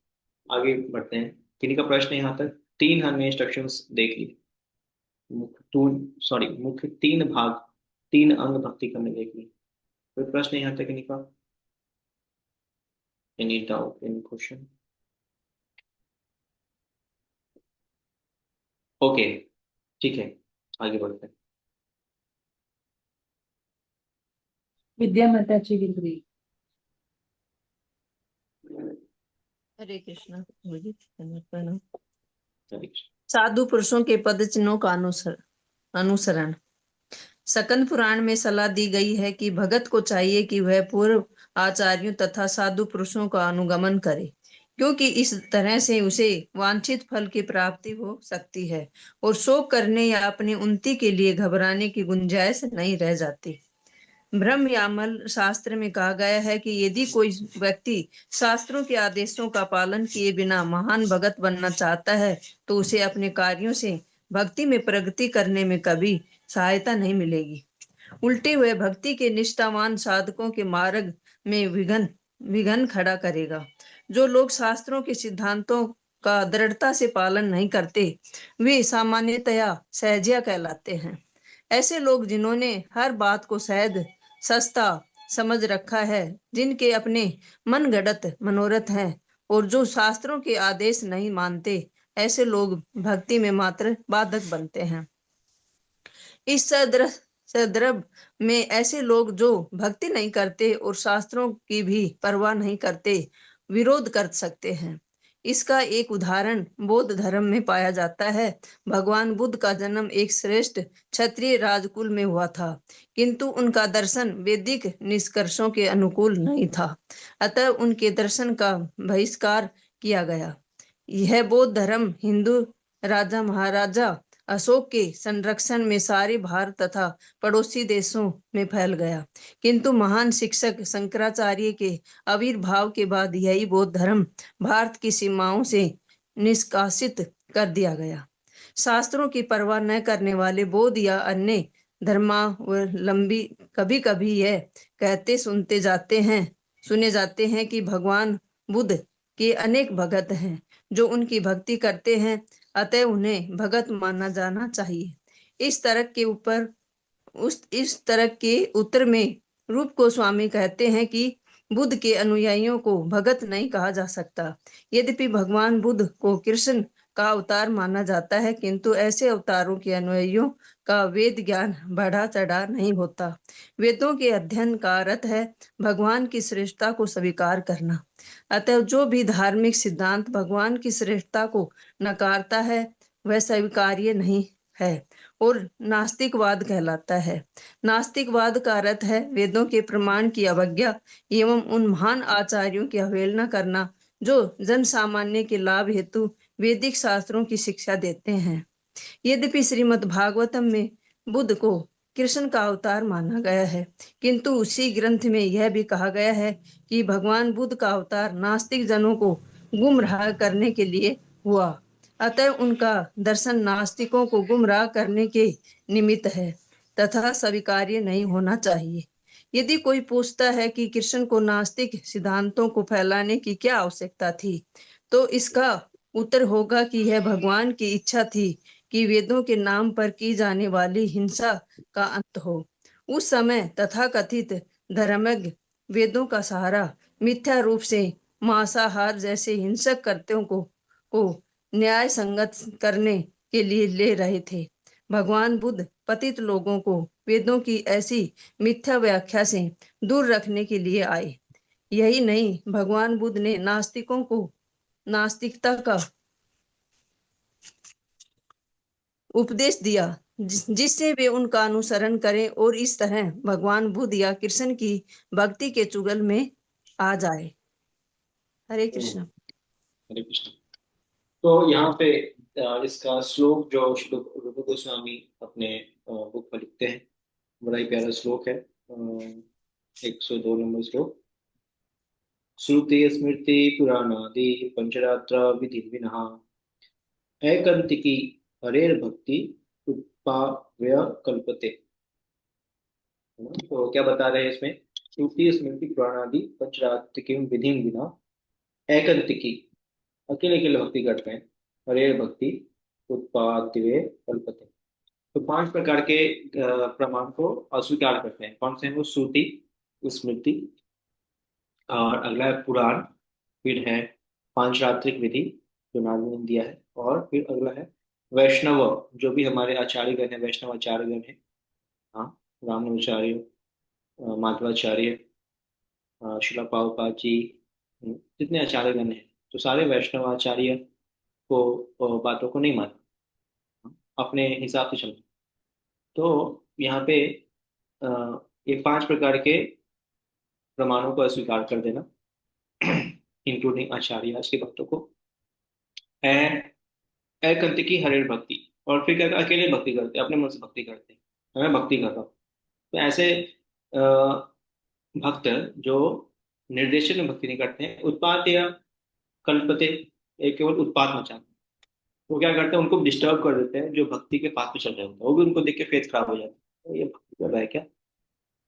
आगे बढ़ते हैं। किन्हीं का प्रश्न यहाँ तक? तीन हमने इंस्ट्रक्शंस देख लिए, मुख्य तीन भाग, तीन अंग भक्ति करने देख लिए। कोई प्रश्न यहाँ तक किन्हीं का? Any doubt, any question? Okay, ठीक है, आगे बढ़ते हैं।
विद्या माताची विनती।
हरे कृष्णा प्रभु जी, प्रणाम।
चलिए।
साधु पुरुषों के पद चिन्हों का अनुसरण। सकंद पुराण में सलाह दी गई है कि भगत को चाहिए कि वह पूर्व आचार्यों तथा साधु पुरुषों का अनुगमन करे, क्योंकि इस तरह से उसे वांछित फल की प्राप्ति हो सकती है और शोक करने या अपनी उन्नति के लिए घबराने की गुंजाइश नहीं रह जाती। ब्रह्म यामल शास्त्र में कहा गया है कि यदि कोई व्यक्ति शास्त्रों के आदेशों का पालन किए बिना महान भगत बनना चाहता है तो उसे अपने कार्यों से भक्ति में प्रगति करने में कभी सहायता नहीं मिलेगी। उल्टे हुए भक्ति के निष्ठावान साधकों के मार्ग में विघन खड़ा करेगा। जो लोग शास्त्रों के सिद्धांतों का दृढ़ता से पालन नहीं करते वे सामान्यतया सहजिया कहलाते हैं। ऐसे लोग जिन्होंने हर बात को सहज सस्ता समझ रखा है, जिनके अपने मन गढ़ंत मनोरथ हैं और जो शास्त्रों के आदेश नहीं मानते, ऐसे लोग भक्ति में मात्र बाधक बनते हैं। इस संदर्भ में ऐसे लोग जो भक्ति नहीं करते और शास्त्रों की भी परवाह नहीं करते विरोध कर सकते हैं। इसका एक उदाहरण बौद्ध धर्म में पाया जाता है। भगवान बुद्ध का जन्म एक श्रेष्ठ क्षत्रिय राजकुल में हुआ था, किंतु उनका दर्शन वैदिक निष्कर्षों के अनुकूल नहीं था, अतः उनके दर्शन का बहिष्कार किया गया। यह बौद्ध धर्म हिंदू राजा महाराजा अशोक के संरक्षण में सारे भारत तथा पड़ोसी देशों में फैल गया, किंतु महान शिक्षक शंकराचार्य के आविर्भाव के बाद यही बौद्ध धर्म भारत की सीमाओं से निष्कासित कर दिया गया। शास्त्रों की परवाह न करने वाले बौद्ध या अन्य धर्मावलंबी कभी कभी यह कहते सुने जाते हैं कि भगवान बुद्ध के अनेक भगत हैं जो उनकी भक्ति करते हैं, अतः उन्हें भगत माना जाना चाहिए। इस तरह के उत्तर में रूप गोस्वामी कहते हैं कि बुद्ध के अनुयायियों को भगत नहीं कहा जा सकता। यद्यपि भगवान बुद्ध को कृष्ण का अवतार माना जाता है, किंतु ऐसे अवतारों के अनुयायियों का वेद ज्ञान बढ़ा चढ़ा नहीं होता। वेदों के अध्ययन का अर्थ है भगवान की श्रेष्ठता को स्वीकार करना। अतः जो भी धार्मिक सिद्धांत भगवान की श्रेष्ठता को नकारता है वह स्वीकार्य नहीं है और नास्तिकवाद कहलाता है। नास्तिकवाद का अर्थ है वेदों के प्रमाण की अवज्ञा एवं उन महान आचार्यों की अवहेलना करना जो जन सामान्य के लाभ हेतु वैदिक शास्त्रों की शिक्षा देते हैं। यद्यपि श्रीमद् भागवतम में बुद्ध को कृष्ण का अवतार माना गया है, किंतु उसी ग्रंथ में यह भी कहा गया है कि भगवान बुद्ध का अवतार नास्तिक जनों को गुमराह करने के लिए हुआ। अतः उनका दर्शन नास्तिकों को गुमराह करने के निमित्त है तथा स्वीकार्य नहीं होना चाहिए। यदि कोई पूछता है कि कृष्ण को नास्तिक सिद्धांतों को फैलाने की क्या आवश्यकता थी, तो इसका उत्तर होगा कि यह भगवान की इच्छा थी कि वेदों के नाम पर की जाने वाली हिंसा का अंत हो। उस समय तथाकथित धर्मज्ञ वेदों का सहारा मिथ्या रूप से मांसाहार जैसे हिंसक कृत्यों को न्याय संगत करने के लिए ले रहे थे। भगवान बुद्ध पतित लोगों को वेदों की ऐसी मिथ्या व्याख्या से दूर रखने के लिए आए। यही नहीं, भगवान बुद्ध ने नास्तिकों को नास्तिकता का उपदेश दिया जिससे वे उनका अनुसरण करें और इस तरह भगवान बुद्ध या कृष्ण की भक्ति के चुगल में आ जाए। हरे कृष्ण।
हरे कृष्ण। तो यहाँ पे इसका श्लोक जो श्री रूप गोस्वामी अपने बुक पर लिखते हैं, बड़ा ही प्यारा श्लोक है। 102 नंबर श्लोक। श्रुति स्मृति पुराणादि पंचरात्र विधि विना ऐकंतिकी हरेर भक्ति उत्पाव्य कल्पते। तो क्या बता रहे हैं इसमें? श्रुति स्मृति पुराणादि पंचरात्र की विधि विना ऐकंतिकी अकेले अकेले भक्ति करते हैं, हरेर भक्ति उत्पाद्य कल्पते। तो 5 प्रकार के प्रमाण को अस्वीकार करते हैं। कौन से हैं वो? श्रुति, स्मृति, और अगला है पुराण, फिर है पांचरात्रिक विधि जो नारद ने दिया है, और फिर अगला है वैष्णव, जो भी हमारे आचार्यगण है, वैष्णव आचार्यगण है। हाँ, रामानुजाचार्य, माधवाचार्य, शिला प्रभुपाद जी, जितने आचार्यगण हैं, तो सारे वैष्णव आचार्य को बातों को नहीं माना, अपने हिसाब से चलना। तो यहाँ पे ये 5 प्रकार के प्रमाणों को अस्वीकार कर देना, इंक्लूडिंग आचार्य के भक्तों को, एकंत की हरेर भक्ति, और फिर क्या अकेले भक्ति करते हैं, अपने मन से भक्ति करते हैं, मैं भक्ति कर रहा हूँ। तो ऐसे भक्त जो निर्देशन में भक्ति नहीं करते हैं, उत्पात या कल्पते, एक केवल उत्पात मचाते हैं। वो क्या करते हैं? उनको डिस्टर्ब कर देते हैं जो भक्ति के पाथ पे चल रहे होते हैं। वो भी उनको देख के फेथ खराब हो जाता है, तो ये भक्ति कर रहा है क्या?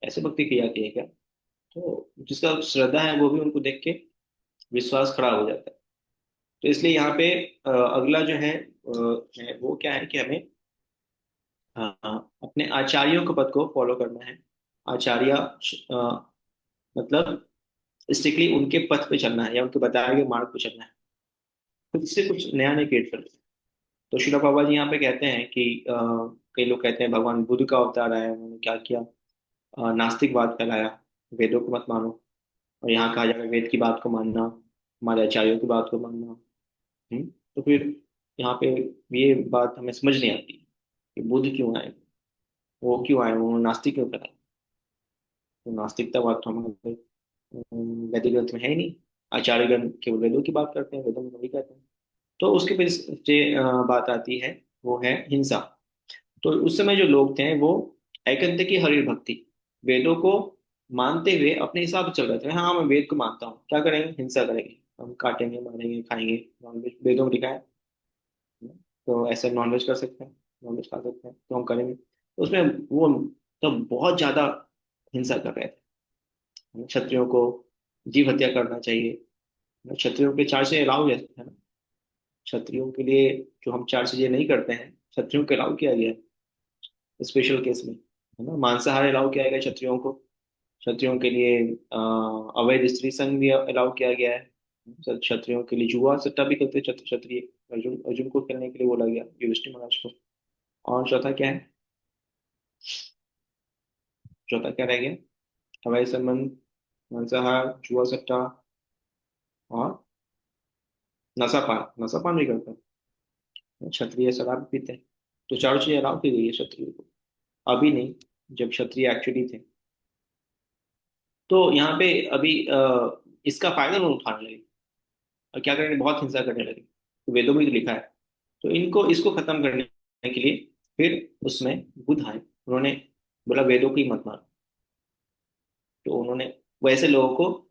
ऐसे भक्ति की जाती है क्या? तो जिसका श्रद्धा है वो भी उनको देख के विश्वास खराब हो जाता है। तो इसलिए यहाँ पे अगला जो है वो क्या है कि हमें अपने आचार्यों के पद को फॉलो करना है। आचार्य मतलब स्ट्रिक्टली उनके पथ पे चलना है या उनके बताए गए मार्ग पे चलना है, खुद से कुछ नया नहीं क्रिएट करना। तो श्रील प्रभुपाद जी यहाँ पे कहते हैं कि कई लोग कहते हैं भगवान बुद्ध का अवतार आया, उन्होंने क्या किया? नास्तिकवाद फैलाया, वेदों को मत मानो, और यहाँ कहा जाएगा वेद की बात को मानना, हमारे आचार्यों की बात को मानना। तो फिर यहाँ पे ये बात हमें समझ नहीं आती कि बुद्ध क्यों आए, वो क्यों आए, वो नास्तिक क्यों कराए? तो नास्तिकता बात तो हमारे वैदिक ग्रंथ में है ही नहीं। आचार्यगण केवल वेदों की बात करते हैं, वेदों में वही कहते हैं। तो उसके पीछे बात आती है, वो है हिंसा। तो उस समय जो लोग थे वो एकंत की हरि भक्ति, वेदों को मानते हुए अपने हिसाब से चल रहे थे। हाँ, मैं वेद को मानता हूँ, क्या करेंगे? हिंसा करेंगे, हम काटेंगे, मारेंगे, खाएंगे, वेदों में लिखा है। तो ऐसे नॉनवेज कर सकते हैं, नॉनवेज खा सकते हैं, तो हम करेंगे। तो उसमें वो तो बहुत ज्यादा हिंसा कर रहे थे, क्षत्रियों को जीव हत्या करना चाहिए। क्षत्रियों के 4 चीजें अलाउ है ना, क्षत्रियों के लिए जो हम 4 चीजें नहीं करते हैं, क्षत्रियों को अलाउ किया गया है स्पेशल केस में, है ना। मांसाहार अलाउ किया गया है क्षत्रियों को, क्षत्रियों के लिए अवैध स्त्री संघ भी अलाउ किया गया है, क्षत्रियों के लिए जुआ सट्टा भी करते क्षत्रिय। अर्जुन अर्जुन को खेलने के लिए बोला गया, युधिष्ठिर महाराज को। और चौथा क्या है, चौथा क्या रह गया? अवैध संबंध, मांसाहार, जुआ सट्टा और नशापान। नशापान भी करते हैं क्षत्रिय, शराब पीते हैं। तो 4 चीजें अलाउ की गई है क्षत्रिय को, अभी नहीं, जब क्षत्रिय एक्चुअली थे। तो यहाँ पे अभी इसका फायदा लोग उठाने लगे और क्या करेंगे, बहुत हिंसा करने लगे। तो वेदों में तो लिखा है। तो इनको इसको खत्म करने के लिए फिर उसमें बुद्ध आए, उन्होंने बोला वेदों की मत मानो। तो उन्होंने वैसे लोगों को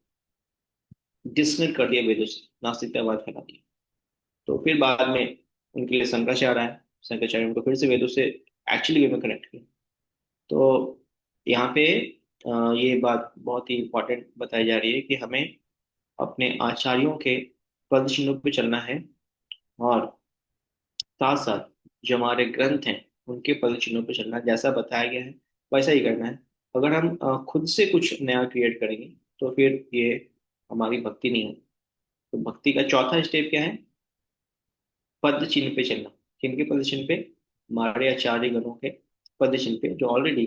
डिसमिस कर दिया, वेदों से नास्तिकतावाद फैला दिया। तो फिर बाद में उनके लिए शंकराचार्य आए, शंकराचार्य उनको फिर से वेदों से एक्चुअली वे में कनेक्ट किया। तो यहाँ पे ये बात बहुत ही इंपॉर्टेंट बताई जा रही है कि हमें अपने आचार्यों के पद चिन्हों पे चलना है, और साथ साथ जो हमारे ग्रंथ हैं उनके पद चिन्हों पे चलना है, जैसा बताया गया है वैसा ही करना है। अगर हम खुद से कुछ नया क्रिएट करेंगे तो फिर ये हमारी भक्ति नहीं है। तो भक्ति का चौथा स्टेप क्या है? पद चिन्ह पे चलना। किनके पद चिन्ह पे? हमारे आचार्य गणों के पद चिन्ह पे, जो ऑलरेडी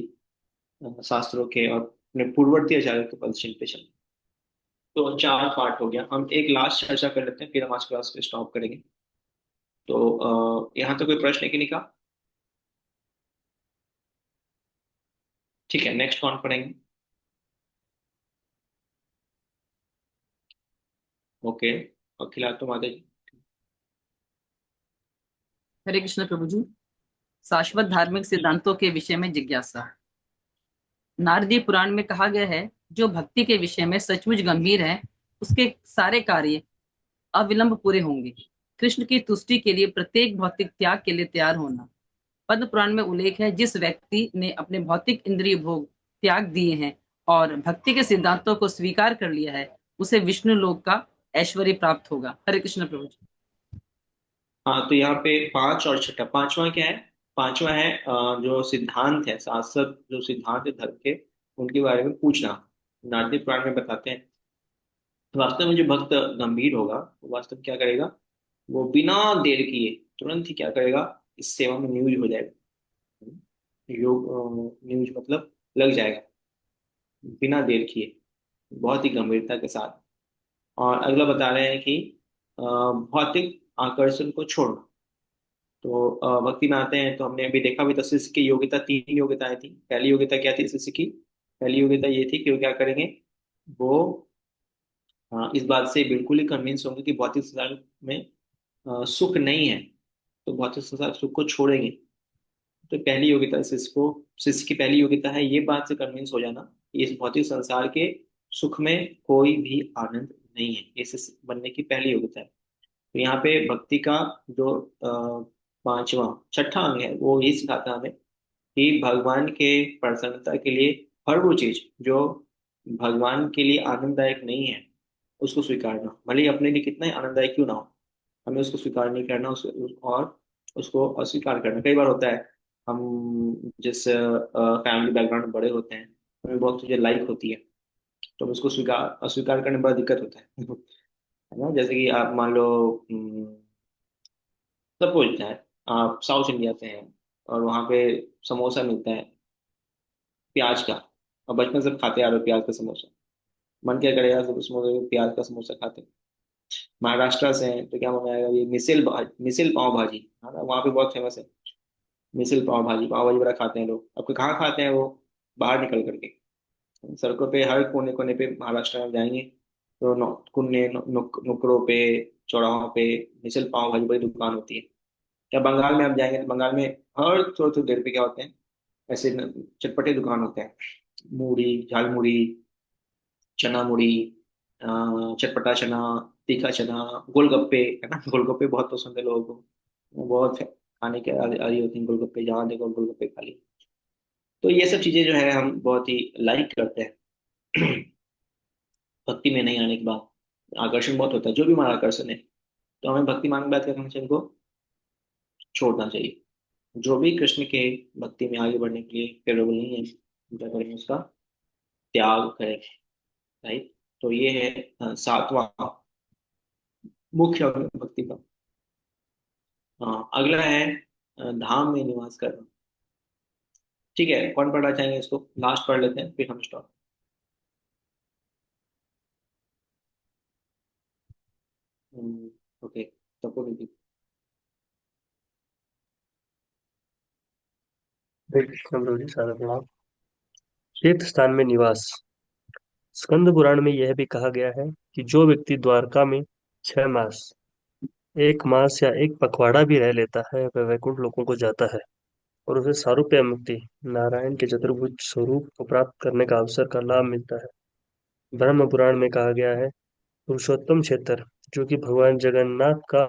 शास्त्रों के और अपने पूर्ववर्ती आचार्यों के पद चिन्ह पे चलना। तो 4 पार्ट हो गया, हम एक लास्ट चर्चा कर लेते हैं, फिर हम आज क्लास को स्टॉप करेंगे। तो यहाँ तो कोई प्रश्न है कि नहीं का? ठीक है, नेक्स्ट कौन पढ़ेंगे? ओके, अखिला तो माता जी।
हरे कृष्ण प्रभु जी। शाश्वत धार्मिक सिद्धांतों के विषय में जिज्ञासा। नारदी पुराण में कहा गया है, जो भक्ति के विषय में सचमुच गंभीर है उसके सारे कार्य अविलंब पूरे होंगे। कृष्ण की तुष्टि के लिए प्रत्येक भौतिक त्याग के लिए तैयार होना। पद्म पुराण में उल्लेख है, जिस व्यक्ति ने अपने भौतिक इंद्रिय भोग त्याग दिए हैं और भक्ति के सिद्धांतों को स्वीकार कर लिया है, उसे विष्णु लोक का ऐश्वर्य प्राप्त होगा। हरे कृष्ण प्रभु जी।
हाँ, तो यहाँ पे 5 और छठा, पांचवा क्या है? पांचवा है जो सिद्धांत है, शास्त्र जो सिद्धांत है धर्म के, उनके बारे में पूछना। नारदी पुराण में बताते हैं, वास्तव में जो भक्त गंभीर होगा वो वास्तव में क्या करेगा, वो बिना देर किए तुरंत ही क्या करेगा, इस सेवा में नियुज हो जाएगा। योग नियुज मतलब लग जाएगा बिना देर किए, बहुत ही गंभीरता के साथ। और अगला बता रहे हैं कि भौतिक आकर्षण को छोड़ना। तो भक्ति में आते हैं तो हमने अभी देखा भी, तो शिष्य की योग्यता 3 योग्यताएं थी। पहली योग्यता क्या थी शिष्य की? पहली योग्यता ये थी कि वो क्या करेंगे, वो इस बात से बिल्कुल ही कन्विंस होंगे कि भौतिक संसार में सुख नहीं है, तो भौतिक संसार सुख को छोड़ेंगे। तो पहली योग्यता शिष्य की पहली योग्यता है ये बात से कन्विंस हो जाना कि इस भौतिक संसार के सुख में कोई भी आनंद नहीं है। ये शिष्य बनने की पहली योग्यता है। तो यहाँ पे भक्ति का जो पांचवा छठा अंग है वो ये सिखाता है हमें कि भगवान के प्रसन्नता के लिए हर वो चीज जो भगवान के लिए आनंददायक नहीं है उसको स्वीकारना, भले ही अपने लिए कितना ही आनंददायक क्यों ना हो, हमें उसको स्वीकार नहीं करना, और उसको अस्वीकार करना। कई बार होता है हम जिस फैमिली बैकग्राउंड में बड़े होते हैं, हमें बहुत चीजें लाइक होती है, तो हम उसको स्वीकार अस्वीकार करने में बड़ा दिक्कत होता है है ना। जैसे कि आप मान लो, सपोज है आप साउथ इंडिया से हैं और वहाँ पे समोसा मिलता है प्याज का, और बचपन से खाते आ रहे हो प्याज का समोसा, मन क्या करेगा सब समोसा, प्याज का समोसा खाते। महाराष्ट्र से हैं तो क्या मंगाएगा, ये मिसिल पाव भाजी, है ना, वहाँ पे बहुत फेमस है मिसिल पाव भाजी। पाव भाजी बड़ा खाते हैं लोग। आपको कहाँ खाते हैं वो? बाहर निकल करके सड़कों पे, हर कोने कोने पे महाराष्ट्र में जाएंगे तो कुन्ने नुक्कड़ों पे, चौराहों पे मिसल पाव भाजी बड़ी दुकान होती है। क्या बंगाल में आप जाएंगे तो बंगाल में हर थोड़ी थोड़ी देर पे क्या होते हैं, ऐसे चटपटे दुकान होते हैं, मूढ़ी, झाल मुड़ी, चना मुड़ी, चटपटा चना, तीखा चना, गोलगप्पे, है ना। गोलगप्पे बहुत पसंद है लोगों को, वो बहुत खाने के आ रही होती हैं गोलगप्पे, जहाँ देखो गोलगप्पे खा लिए। तो ये सब चीजें जो है हम बहुत ही लाइक करते हैं। भक्ति में नहीं आने के बाद आकर्षण बहुत होता है, जो भी हमारा आकर्षण है, तो हमें भक्ति मार्ग में बात करना चाहिए, इनको छोड़ना चाहिए। जो भी कृष्ण के भक्ति में आगे बढ़ने के लिए फेवरेबल नहीं है, क्या करेंगे, उसका त्याग करें। राइट। तो ये है सातवां मुख्य अंग भक्ति का। अगला है धाम में निवास करना। ठीक है, कौन पढ़ना चाहेंगे इसको? लास्ट पढ़ लेते हैं फिर हम स्टॉप। ओके, सबको दीजिए।
हरे कृष्ण प्रभु जी, सारा प्रणाम। तीर्थ स्थान में निवास। स्कंद पुराण में यह भी कहा गया है कि जो व्यक्ति द्वारका में 6 मास, 1 मास या एक पखवाड़ा भी रह लेता है, वह वैकुंठ लोकों को जाता है और उसे सारूप्य मुक्ति, नारायण के चतुर्भुज स्वरूप को प्राप्त करने का अवसर का लाभ मिलता है। ब्रह्म पुराण में कहा गया है, पुरुषोत्तम क्षेत्र, जो कि भगवान जगन्नाथ का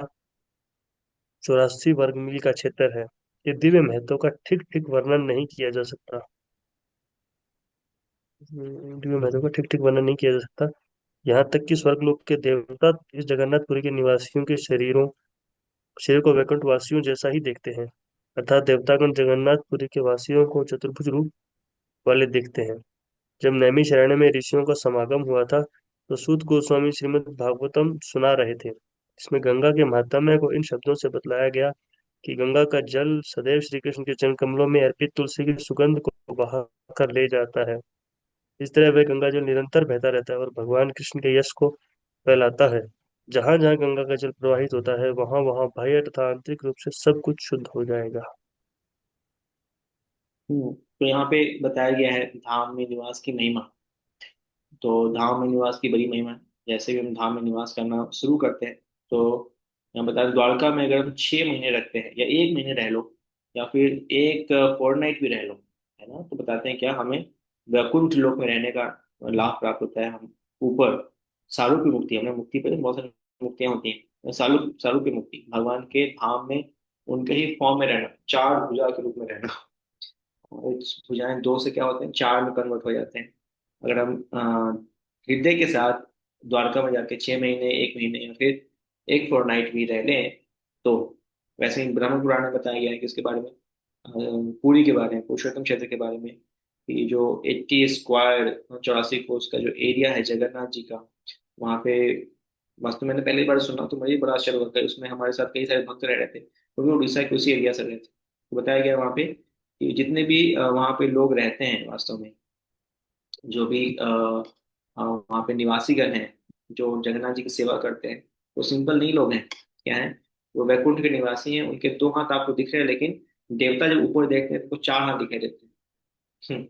84 वर्ग मील का क्षेत्र है, ये दिव्य महत्व का ठीक ठीक वर्णन नहीं किया जा सकता। दिव्य महत्व का ठीक ठीक वर्णन नहीं किया जा सकता। यहाँ तक कि स्वर्गलोक के देवता इस जगन्नाथपुरी के निवासियों के शरीर को वैकुंठ वासियों जैसा ही देखते हैं, अर्थात देवतागण जगन्नाथपुरी के वासियों को चतुर्भुज रूप वाले देखते हैं। जब नैमिषारण्य में ऋषियों का समागम हुआ था, तो सूत गोस्वामी श्रीमद् भागवतम सुना रहे थे। इसमें गंगा के महात्म्य को इन शब्दों से बतलाया गया कि गंगा का जल सदैव श्री कृष्ण के चरण कमलों में अर्पित तुलसी की सुगंध को बहा कर ले जाता है। इस तरह वह गंगा जल निरंतर बहता रहता है और भगवान कृष्ण के यश को फैलाता है। जहां जहां गंगा का जल प्रवाहित होता है, वहां वहां बाह्य तथा आंतरिक रूप से सब कुछ शुद्ध हो जाएगा।
तो यहाँ पे बताया गया है धाम में निवास की महिमा। तो धाम में निवास की बड़ी महिमा है। जैसे भी हम धाम में निवास करना शुरू करते हैं, तो यहाँ बता दें, द्वारका में अगर हम 6 महीने रखते हैं या 1 महीने रह लो या फिर एक फोर्टनाइट भी रह लो, है ना, तो बताते हैं क्या हमें वैकुंठ लोक में रहने का लाभ प्राप्त होता है। हम ऊपर सारूप्य मुक्ति, हमें मुक्ति पर बहुत सारी मुक्तियां होती हैं, सारूप्य मुक्ति, भगवान के धाम में उनके ही फॉर्म में रहना, चार भुजा के रूप में रहना। और भुजाएं दो से क्या होते हैं, चार में कन्वर्ट हो जाते हैं। अगर हम हृदय के साथ द्वारका में जाके 6 महीने, 1 महीने या फिर एक फोर्टनाइट भी रह लें, तो वैसे ही ब्रह्म पुराण में बताया गया है कि इसके बारे में, पुरी के बारे में, पुरुषोत्तम क्षेत्र के बारे में, कि जो 80 स्क्वायर 84 कोस का जो एरिया है जगन्नाथ जी का, वहाँ पे वास्तव में मैंने पहली बार सुना तो मुझे बड़ा आश्चर्य हुआ था। उसमें हमारे साथ कई सारे भक्त रह रहे थे, वो भी उड़ीसा के उसी एरिया से रहे थे। तो बताया गया वहाँ पे कि जितने भी वहाँ पे लोग रहते हैं, वास्तव में जो भी वहाँ पे निवासीगण हैं, जो जगन्नाथ जी की सेवा करते हैं, वो सिंपल नहीं लोग हैं। क्या है, वो वैकुंठ के निवासी हैं। उनके 2 हाथ आपको दिख रहे हैं, लेकिन देवता जब ऊपर देखते हैं तो उनको 4 हाथ दिखाई देते हैं।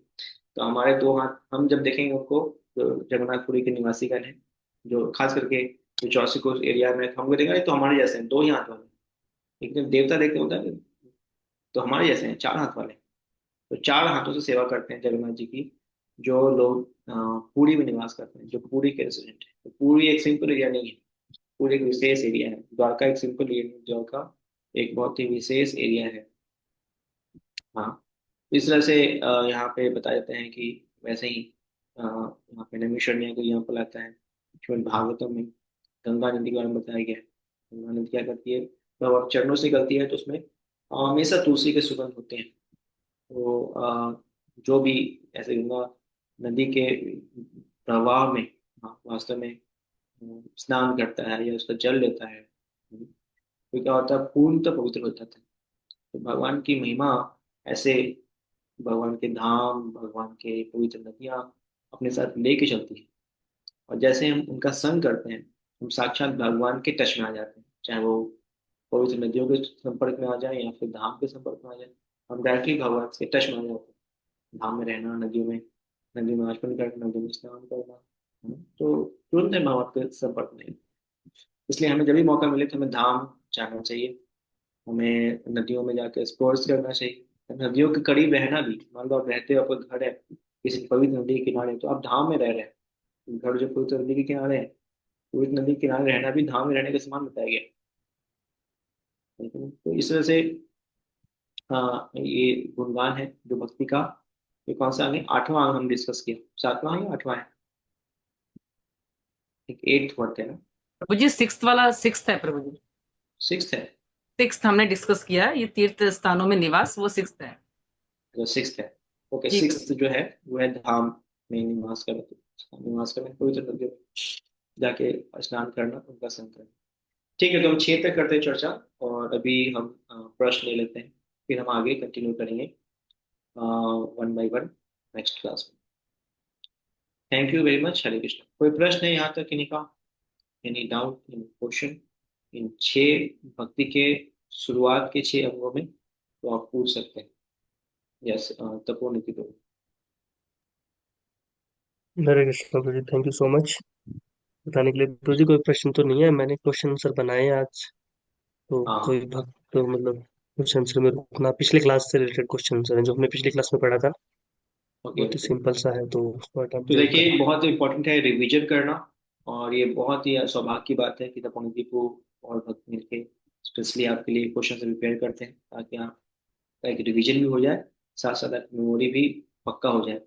तो हमारे 2 हाथ हम जब देखेंगे उनको, जो जगन्नाथपुरी के निवासीगण हैं, जो खास करके जो चौसी कोस एरिया में, तो हमको देखा तो हमारे जैसे हैं 2 ही हाथ वाले। लेकिन जब देवता देखते होता है तो हमारे जैसे हैं 4 हाथ वाले। तो 4 हाथों से सेवा करते हैं जगन्नाथ जी की जो लोग पुरी में निवास करते हैं, जो पुरी के रेसिडेंट है। तो पुरी एक सिंपल एरिया नहीं है, पूरी एक विशेष एरिया है। द्वारका एक सिंपल एरिया, द्वारका एक बहुत ही विशेष एरिया है। हाँ, इस तरह से यहाँ पे बता देते हैं कि वैसे ही यहाँ पे नैमिषारण्य को यहाँ पर लाता है। श्रीमद् भागवतम में गंगा नदी के बारे में बताया गया है। गंगा नदी क्या करती है, जब आप चरणों से निकलती है तो उसमें हमेशा तुलसी के सुगंध होते हैं। तो जो भी ऐसे गंगा नदी के प्रवाह में वास्तव में स्नान करता है या उसका जल लेता है, तो क्या होता है, पूर्णतः पवित्र हो जाता है। तो भगवान की महिमा ऐसे, भगवान के धाम, भगवान के पवित्र नदियाँ अपने साथ लेके चलती है। और जैसे हम उनका संग करते हैं, हम साक्षात भगवान के टच में आ जाते हैं, चाहे वो पवित्र नदियों के संपर्क में आ जाए या फिर धाम के संपर्क में आ जाए, हम डायरेक्टली भगवान के टच में आ जाते हैं। धाम में रहना, नदियों में आचमन करना, नदियों में स्नान करना, तो तुरंत है भगवान के संपर्क में। इसलिए हमें जब भी मौका मिले तो हमें धाम जाना चाहिए, हमें नदियों में जाकर स्पोर्ट्स करना चाहिए। नदियों के करीब रहना भी, मान लो आप रहते हो, आपका घर है किसी पवित्र नदी के किनारे, तो आप धाम में रह रहे हैं। घर जो पवित्र नदी के किनारे है, पवित्र नदी के किनारे रहना भी धाम में रहने के समान बताया गया। तो इस तरह से ये गुणगान है जो भक्ति का। ये कौन सा अंग है? 8वां अंग हम डिस्कस किया। 7वां है या 8वां है? एक 8th वर्ड है ना?
प्रभु जी सिक्स्थ वाला, सिक्स्थ है प्रभु जी।
6th है?
सिक्स्थ हमने डिस्कस किया, ये तीर्थ स्थानों में निवास, वो सिक्स्थ है।
जो 6th है, ओके।
जी
6th जो है वो है धाम में निवास करना। निवास करना, पवित्र नदियों में जाके स्नान करना, उनका संग करना। ठीक है, तो हम 6 तक करते हैं चर्चा। और अभी हम प्रश्न ले लेते हैं, फिर हम आगे कंटिन्यू करेंगे 1 by 1 नेक्स्ट क्लास में। Thank you very much. Hare Krishna. कोई प्रश्न है यहाँ तक किन्हीं का? Any doubt, any question in 6 भक्ति के शुरुआत के 6 अंगों में? तो आप पूछ सकते हैं। यस, तपोनिधि को।
हरे कृष्ण प्रभु जी, थैंक यू सो मच बताने के लिए। प्रभु जी कोई प्रश्न तो नहीं है, मैंने क्वेश्चन आंसर बनाए हैं आज। तो
हाँ,
कोई भक्त तो मतलब क्वेश्चन आंसर में रुकना, पिछले क्लास से रिलेटेड क्वेश्चन आंसर है जो हमने पिछली क्लास में पढ़ा था,
ओके
बहुत ही
ओके।
सिंपल सा है, तो उसको अटेम्प्ट
तो
जरूर
देखिए,
करना।
बहुत इंपॉर्टेंट है रिवीजन करना। और ये बहुत ही सौभाग्य की बात है कि तपोनिधि को और भक्त मिलके स्पेशली आपके लिए क्वेश्चन प्रिपेयर करते हैं, ताकि आपका एक रिवीजन भी हो जाए, साथ साथ मेमोरी भी पक्का हो जाए।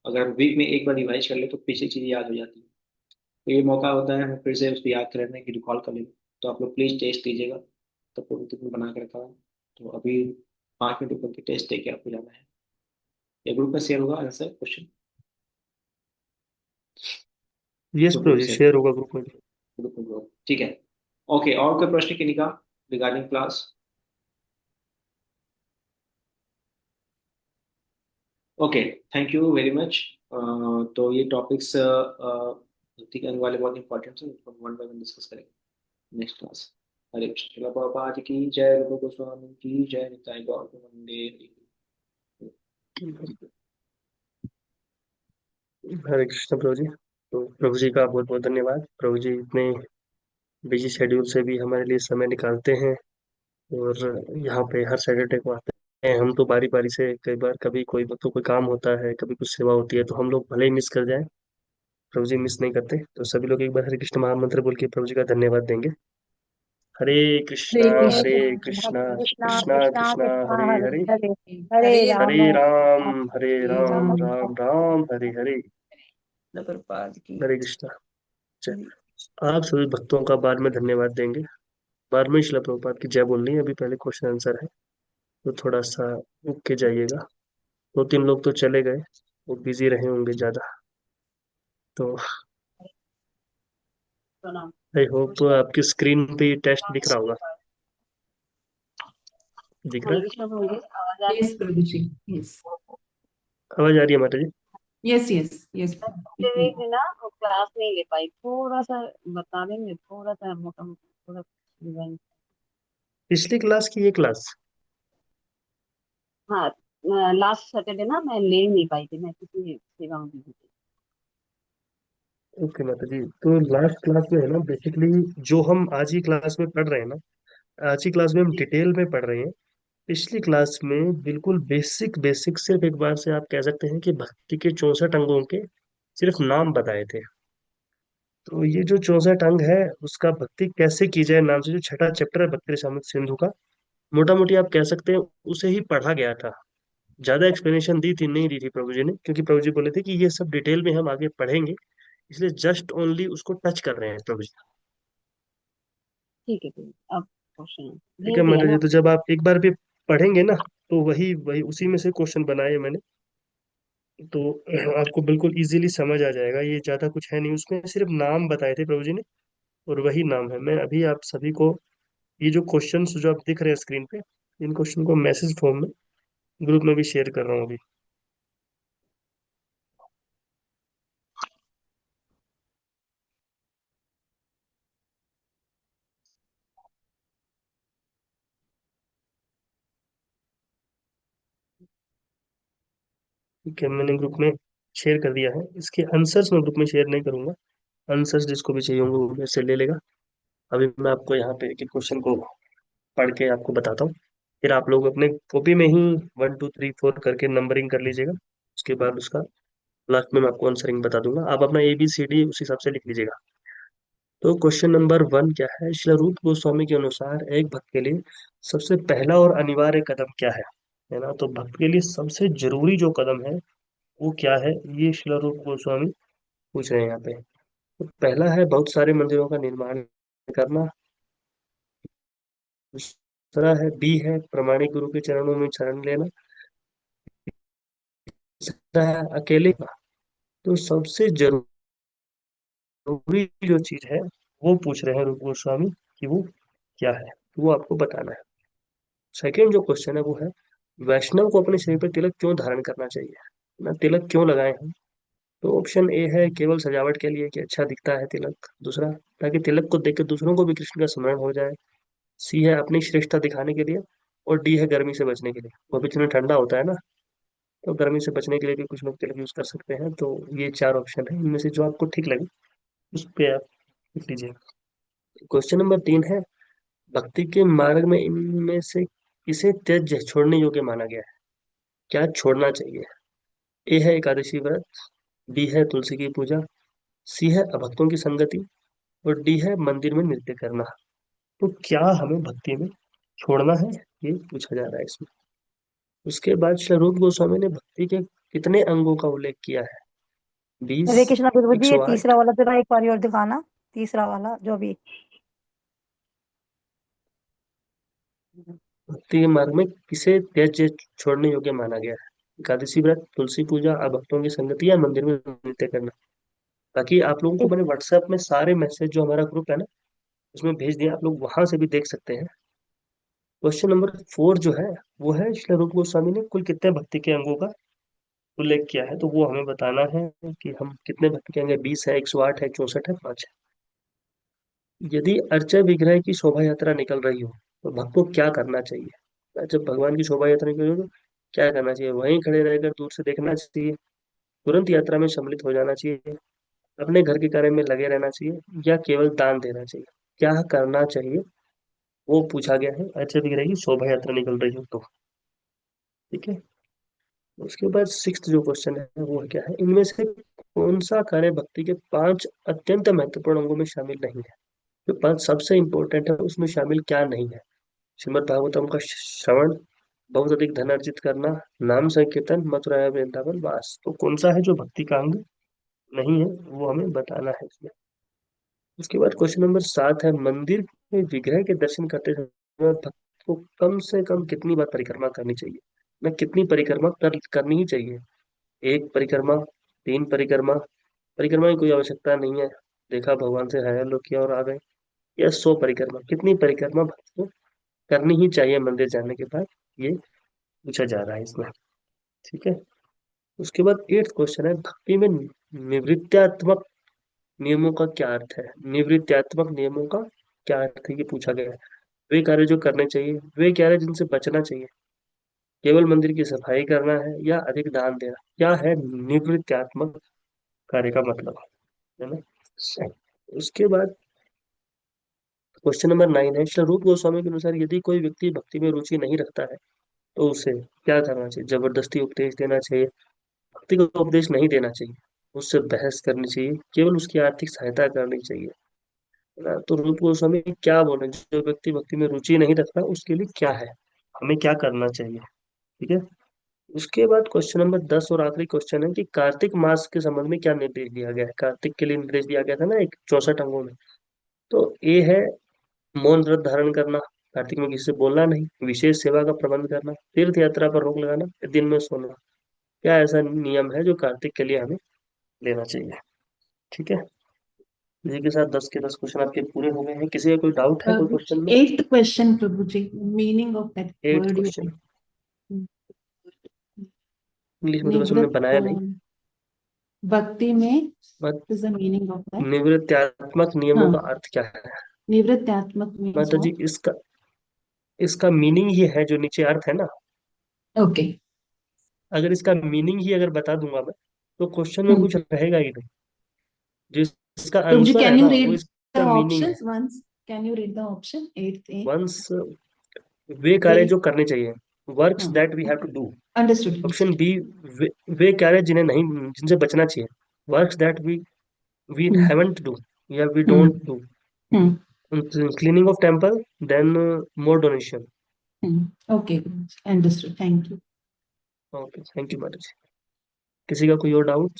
अगर वीक में एक बार रिवाइज कर ले तो पीछे चीजें याद हो जाती है। तो ये मौका होता है हमें फिर से उसको याद करने की, रिकॉल कर लें। तो आप लोग प्लीज टेस्ट लीजिएगा। तपोनिधि में बना के रखा है, तो अभी 5 मिनट ऊपर की टेस्ट दे के आपको जाना है। ये ग्रुप में शेयर होगा आंसर क्वेश्चन?
यस
ग्रुप
प्रभु
में
जी,
शेयर,
शेयर होगा ग्रुप में।
ग्रुप में ग्रुप, ठीक है। ओके, और कोई प्रश्न किन्हीं का regarding class? Okay, thank you very much. तो ये टॉपिक्स भक्ति के वाले बहुत इंपॉर्टेंट है, इसको 1 by 1 डिस्कस करेंगे नेक्स्ट क्लास। हरे कृष्ण। श्रील प्रभुपाद की जय, रूप गोस्वामी की जय, निताई गौर वंदे।
हरे कृष्ण प्रभु जी। तो प्रभु जी का बहुत बहुत धन्यवाद। प्रभु जी इतने बिजी शेड्यूल से भी हमारे लिए समय निकालते हैं, और यहाँ पे हर सैटरडे को आते हैं। हम तो बारी बारी से, कई बार कभी कोई तो कोई काम होता है, कभी कुछ सेवा होती है, तो हम लोग भले ही मिस कर जाएं, प्रभु जी मिस नहीं करते। तो सभी लोग एक बार हरे कृष्ण महामंत्र बोल के प्रभु जी का धन्यवाद देंगे। हरे कृष्णा,
हरे
हरे
हरे
कृष्णा
कृष्णा
कृष्णा,
कृष्णा
कृष्णा
कृष्णा
कृष्णा,
कृष्णा
हरे
हरे
हरे,
हरे,
हरे
हरे
हरे
राम
राम,
राम
हरे
राम,
राम,
राम।
राम राम, हरे हरे।
प्रभुपाद की
हरे कृष्णा। जय।
जय।
आप सभी भक्तों का बाद में धन्यवाद देंगे। बाद में शिला प्रभुपाद की जय बोलनी है, अभी पहले क्वेश्चन आंसर है, तो थोड़ा सा रुक के जाइएगा। 2-3 लोग तो चले गए, वो बिजी रहे होंगे ज्यादा। तो
प्रणाम।
आई होप आपकी स्क्रीन पे ये टेस्ट दिख रहा होगा। दिख रहा
हरे
है?
कृष्णा प्रभु जी, आवाज आ रही
यस प्रभु जी, यस।
आवाज आ रही है माता जी?
Yes yes yes.
है? पिछले वीक में ना वो क्लास नहीं ले पाई, थोड़ा सा बता देंगे, थोड़ा सा मोटा मोटा थोड़ा रिवाइज।
पिछली क्लास की ये क्लास?
हाँ, लास्ट सैटरडे ना मैं ले नहीं पाई थी, मैं किसी सेवा में बिजी थी।
ओके माता जी, तो लास्ट क्लास में है ना, बेसिकली जो हम आज की क्लास में पढ़ रहे हैं ना, आज की क्लास में हम डिटेल में पढ़ रहे हैं। पिछली क्लास में बिल्कुल बेसिक बेसिक, सिर्फ एक बार से आप कह सकते हैं कि भक्ति के 64 अंगों के सिर्फ नाम बताए थे। तो ये जो 64 अंग है, उसका भक्ति कैसे की जाए नाम से जो छठा चैप्टर है भक्ति रसामृत सिंधु का, मोटा मोटी आप कह सकते हैं उसे ही पढ़ा गया था। ज्यादा एक्सप्लेनेशन दी थी नहीं दी थी प्रभु जी ने, क्योंकि प्रभु जी बोले थे कि ये सब डिटेल में हम आगे पढ़ेंगे, इसलिए जस्ट ओनली उसको टच कर रहे हैं प्रभु जी।
ठीक है प्रभु जी, अब क्वेश्चन
ठीक है
भेज दिया
माता जी,
ना।
तो जब आप एक बार भी पढ़ेंगे ना, तो वही वही उसी में से क्वेश्चन बनाए मैंने। तो आपको बिल्कुल इजीली समझ आ जाएगा। ये ज्यादा कुछ है नहीं, उसमें सिर्फ नाम बताए थे प्रभु जी ने, और वही नाम है। मैं अभी आप सभी को ये जो क्वेश्चंस जो आप दिख रहे हैं स्क्रीन पे, इन क्वेश्चन को मैसेज फॉर्म में ग्रुप में भी शेयर कर रहा हूँ अभी। ठीक है, मैंने ग्रुप में शेयर कर दिया है। इसके आंसर्स मैं ग्रुप में शेयर नहीं करूंगा, आंसर्स जिसको भी चाहिए होंगे वो मेरे से ले लेगा। अभी मैं आपको यहाँ पे एक एक क्वेश्चन को पढ़ के आपको बताता हूँ, फिर आप लोग अपने कॉपी में ही 1 2 3 4 करके नंबरिंग कर लीजिएगा। उसके बाद उसका लास्ट में मैं आपको आंसरिंग बता दूंगा, आप अपना ABCD उस हिसाब से लिख लीजिएगा। तो क्वेश्चन नंबर 1 क्या है? श्री रूप गोस्वामी के अनुसार एक भक्त के लिए सबसे पहला और अनिवार्य कदम क्या है? है ना। तो भक्त के लिए सबसे जरूरी जो कदम है वो क्या है, ये श्रील रूप गोस्वामी पूछ रहे हैं यहाँ पे। तो पहला है बहुत सारे मंदिरों का निर्माण करना। दूसरा है बी है प्रमाणिक गुरु के चरणों में शरण लेना। तीसरा है अकेले का। तो सबसे जरूरी जो चीज है वो पूछ रहे हैं रूप गोस्वामी कि वो क्या है, तो वो आपको बताना है। सेकंड जो क्वेश्चन है वो है वैष्णव को अपने शरीर पर तिलक क्यों धारण करना चाहिए, ना तिलक क्यों लगाए हम। तो ऑप्शन ए है केवल सजावट के लिए कि अच्छा दिखता है तिलक। दूसरा, ताकि तिलक को देख के दूसरों को भी कृष्ण का स्मरण हो जाए। सी है अपनी श्रेष्ठता दिखाने के लिए। और डी है गर्मी से बचने के लिए। वो भी इतना ठंडा होता है ना, तो गर्मी से बचने के लिए भी कुछ लोग तिलक यूज कर सकते हैं। तो ये चार ऑप्शन है, इनमें से जो आपको ठीक लगे उस पे आप लिख लीजिए। क्वेश्चन नंबर 3 है भक्ति के मार्ग में इनमें से किसे त्यज छोड़ने योग्य माना गया है, क्या छोड़ना चाहिए। ए है एकादशी व्रत। बी है तुलसी की पूजा। सी है अभक्तों की संगति। और डी है मंदिर में नृत्य करना। तो क्या हमें भक्ति में छोड़ना है, ये पूछा जा रहा है इसमें। उसके बाद स्वरूप गोस्वामी ने भक्ति के कितने अंगों का उल्लेख किया है। 20,
हरे कृष्णा प्रभु जी, ये
108।
तीसरा वाला जरा एक बार और दिखाना, तीसरा वाला जो भी।
भक्ति के मार्ग में किसे त्याज्य छोड़ने योग्य माना गया है। एकादशी व्रत, तुलसी पूजा, अभक्तों की संगति, या मंदिर में नृत्य करना। बाकी आप लोगों को मैंने व्हाट्सएप में सारे मैसेज जो हमारा ग्रुप है ना उसमें भेज दिया, आप लोग वहां से भी देख सकते हैं। क्वेश्चन नंबर 4 जो है वो है श्री रूप गोस्वामी ने कुल कितने भक्ति के अंगों का उल्लेख किया है। तो वो हमें बताना है कि हम कितने भक्ति के अंग है। 20 है, 108 है, 64 है, 5 है। यदि अर्चा विग्रह की शोभा यात्रा निकल रही हो तो भक्त को क्या करना चाहिए। जब भगवान की शोभा यात्रा निकल रही हो तो क्या करना चाहिए। वहीं खड़े रहकर दूर से देखना चाहिए, तुरंत यात्रा में सम्मिलित हो जाना चाहिए, अपने घर के कार्य में लगे रहना चाहिए, या केवल दान देना चाहिए। क्या करना चाहिए वो पूछा गया है, अर्चा विग्रह की शोभा यात्रा निकल रही हो तो। ठीक है। उसके बाद सिक्स्थ जो क्वेश्चन है वो क्या है, इनमें से कौन सा कार्य भक्ति के 5 अत्यंत महत्वपूर्ण अंगों में शामिल नहीं है। जो 5 सबसे इंपॉर्टेंट है उसमें शामिल क्या नहीं है। श्रीमद् भागवतम का श्रवण, बहुत अधिक धन अर्जित करना, नाम संकीर्तन, मथुरा या वृंदावन वास। तो कौन सा है जो भक्ति का अंग नहीं है वो हमें बताना है इसमें। उसके बाद क्वेश्चन नंबर 7 है मंदिर के विग्रह के दर्शन करते समय भक्त को कम से कम कितनी बार परिक्रमा करनी चाहिए, मैं कितनी परिक्रमा करनी ही चाहिए। 1 परिक्रमा, 3 परिक्रमा, परिक्रमा की कोई आवश्यकता नहीं है, देखा भगवान से हाय हेलो किया और आ गए, या 100 परिक्रमा, कितनी परिक्रमा भक्त को करनी ही चाहिए मंदिर जाने के बाद, ये पूछा जा रहा है इसमें। ठीक है। उसके बाद 8th क्वेश्चन है भक्ति में निवृत्त्यात्मक नियमों का क्या अर्थ है। निवृत्त्यात्मक नियमों का क्या अर्थ है ये पूछा गया है। वे कार्य जो करने चाहिए, वे कार्य जिनसे बचना चाहिए, केवल मंदिर की सफाई करना है या अधिक दान देना। क्या है निवृत्त्यात्मक कार्य का मतलब, है ना। उसके बाद क्वेश्चन नंबर 9 है श्री रूप गोस्वामी के अनुसार यदि कोई व्यक्ति भक्ति में रुचि नहीं रखता है तो उसे क्या करना चाहिए। जबरदस्ती उपदेश देना चाहिए, भक्ति का उपदेश नहीं देना चाहिए, उससे बहस करनी चाहिए, केवल उसकी आर्थिक सहायता करनी चाहिए, है ना। तो रूप गोस्वामी क्या बोले, जो व्यक्ति भक्ति में रुचि नहीं रखता उसके लिए क्या है, हमें क्या करना चाहिए। ठीक है। उसके बाद क्वेश्चन नंबर 10 और आखिरी क्वेश्चन है कि कार्तिक मास के संबंध में क्या निर्देश दिया गया है। कार्तिक के लिए निर्देश दिया गया था ना एक 64 अंगों में। तो ए है मौन व्रत धारण करना, कार्तिक में किसी से बोलना नहीं, विशेष सेवा का प्रबंध करना, तीर्थ यात्रा पर रोक लगाना, दिन में सोना। क्या ऐसा नियम है जो कार्तिक के लिए हमें लेना चाहिए। ठीक है। इसी के साथ 10 के 10 क्वेश्चन आपके पूरे हो गए हैं। किसी का कोई डाउट है कोई क्वेश्चन में।
Eighth question, Prabhuji. Meaning of that
8th
word you
question
said.
English में थोड़ा सा मैंने
निवृत्त
बनाया नहीं।
भक्ति में
but
is the meaning of that.
निवृत्त्यात्मक नियमों का
हाँ,
अर्थ क्या है।
निवृत्त्यात्मक means
माता जी
what?
इसका इसका मीनिंग ही है जो नीचे अर्थ है ना।
Okay.
अगर इसका मीनिंग ही अगर बता दूंगा मैं तो क्वेश्चन में
Hmm.
कुछ रहेगा ही नहीं। जिसका
Prabhuji,
आंसर है
can you
ना वो
read the
इसका मीनिंग है।
options once? Can you read the option? Eighth A.
Once वे कार्य जो करने चाहिए, वर्क्स
हाँ,
that we have to do.
understood.
Option B वे कार्य जिन्हें नहीं, जिनसे बचना चाहिए, works that we
Hmm.
Haven't do या we
Hmm.
Don't do.
Hmm.
Cleaning of temple, then more donation,
Okay, understood. Thank you.
Okay, thank you माता जी। किसी का कोई और डाउट?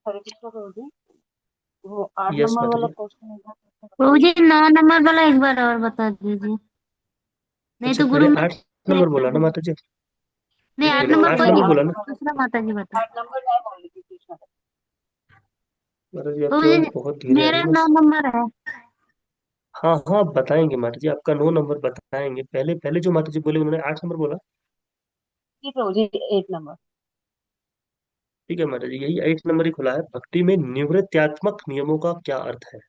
हरे कृष्ण प्रभु जी, वो 8
यस
नंबर
माता
वाला
जी।
क्वेश्चन है
प्रभु जी 9 नंबर वाला एक बार और बता दीजिए, नहीं
अच्छा,
तो
मैंने
गुरु में
8 नंबर बोला ना माता जी?
नहीं,
एक
8
मिनट,
नंबर
आठ
वही
नंबर बोला ना?
दूसरा माता जी बता।
8 नंबर मैं बोल रही थी कृष्ण।
माता जी
प्रभु
आपकी आवाज
जी
बहुत धीरे आ रही
मेरा
है
9 नंबर है।
हाँ हाँ, बताएंगे माता जी, आपका 9 नंबर बताएंगे। पहले पहले जो माता जी बोले उन्होंने 8 नंबर बोला।
जी प्रभु जी 8 नंबर।
ठीक है माता जी, यही 8 नंबर ही खुला है। भक्ति में निवृत्त्यात्मक नियमों का क्या अर्थ है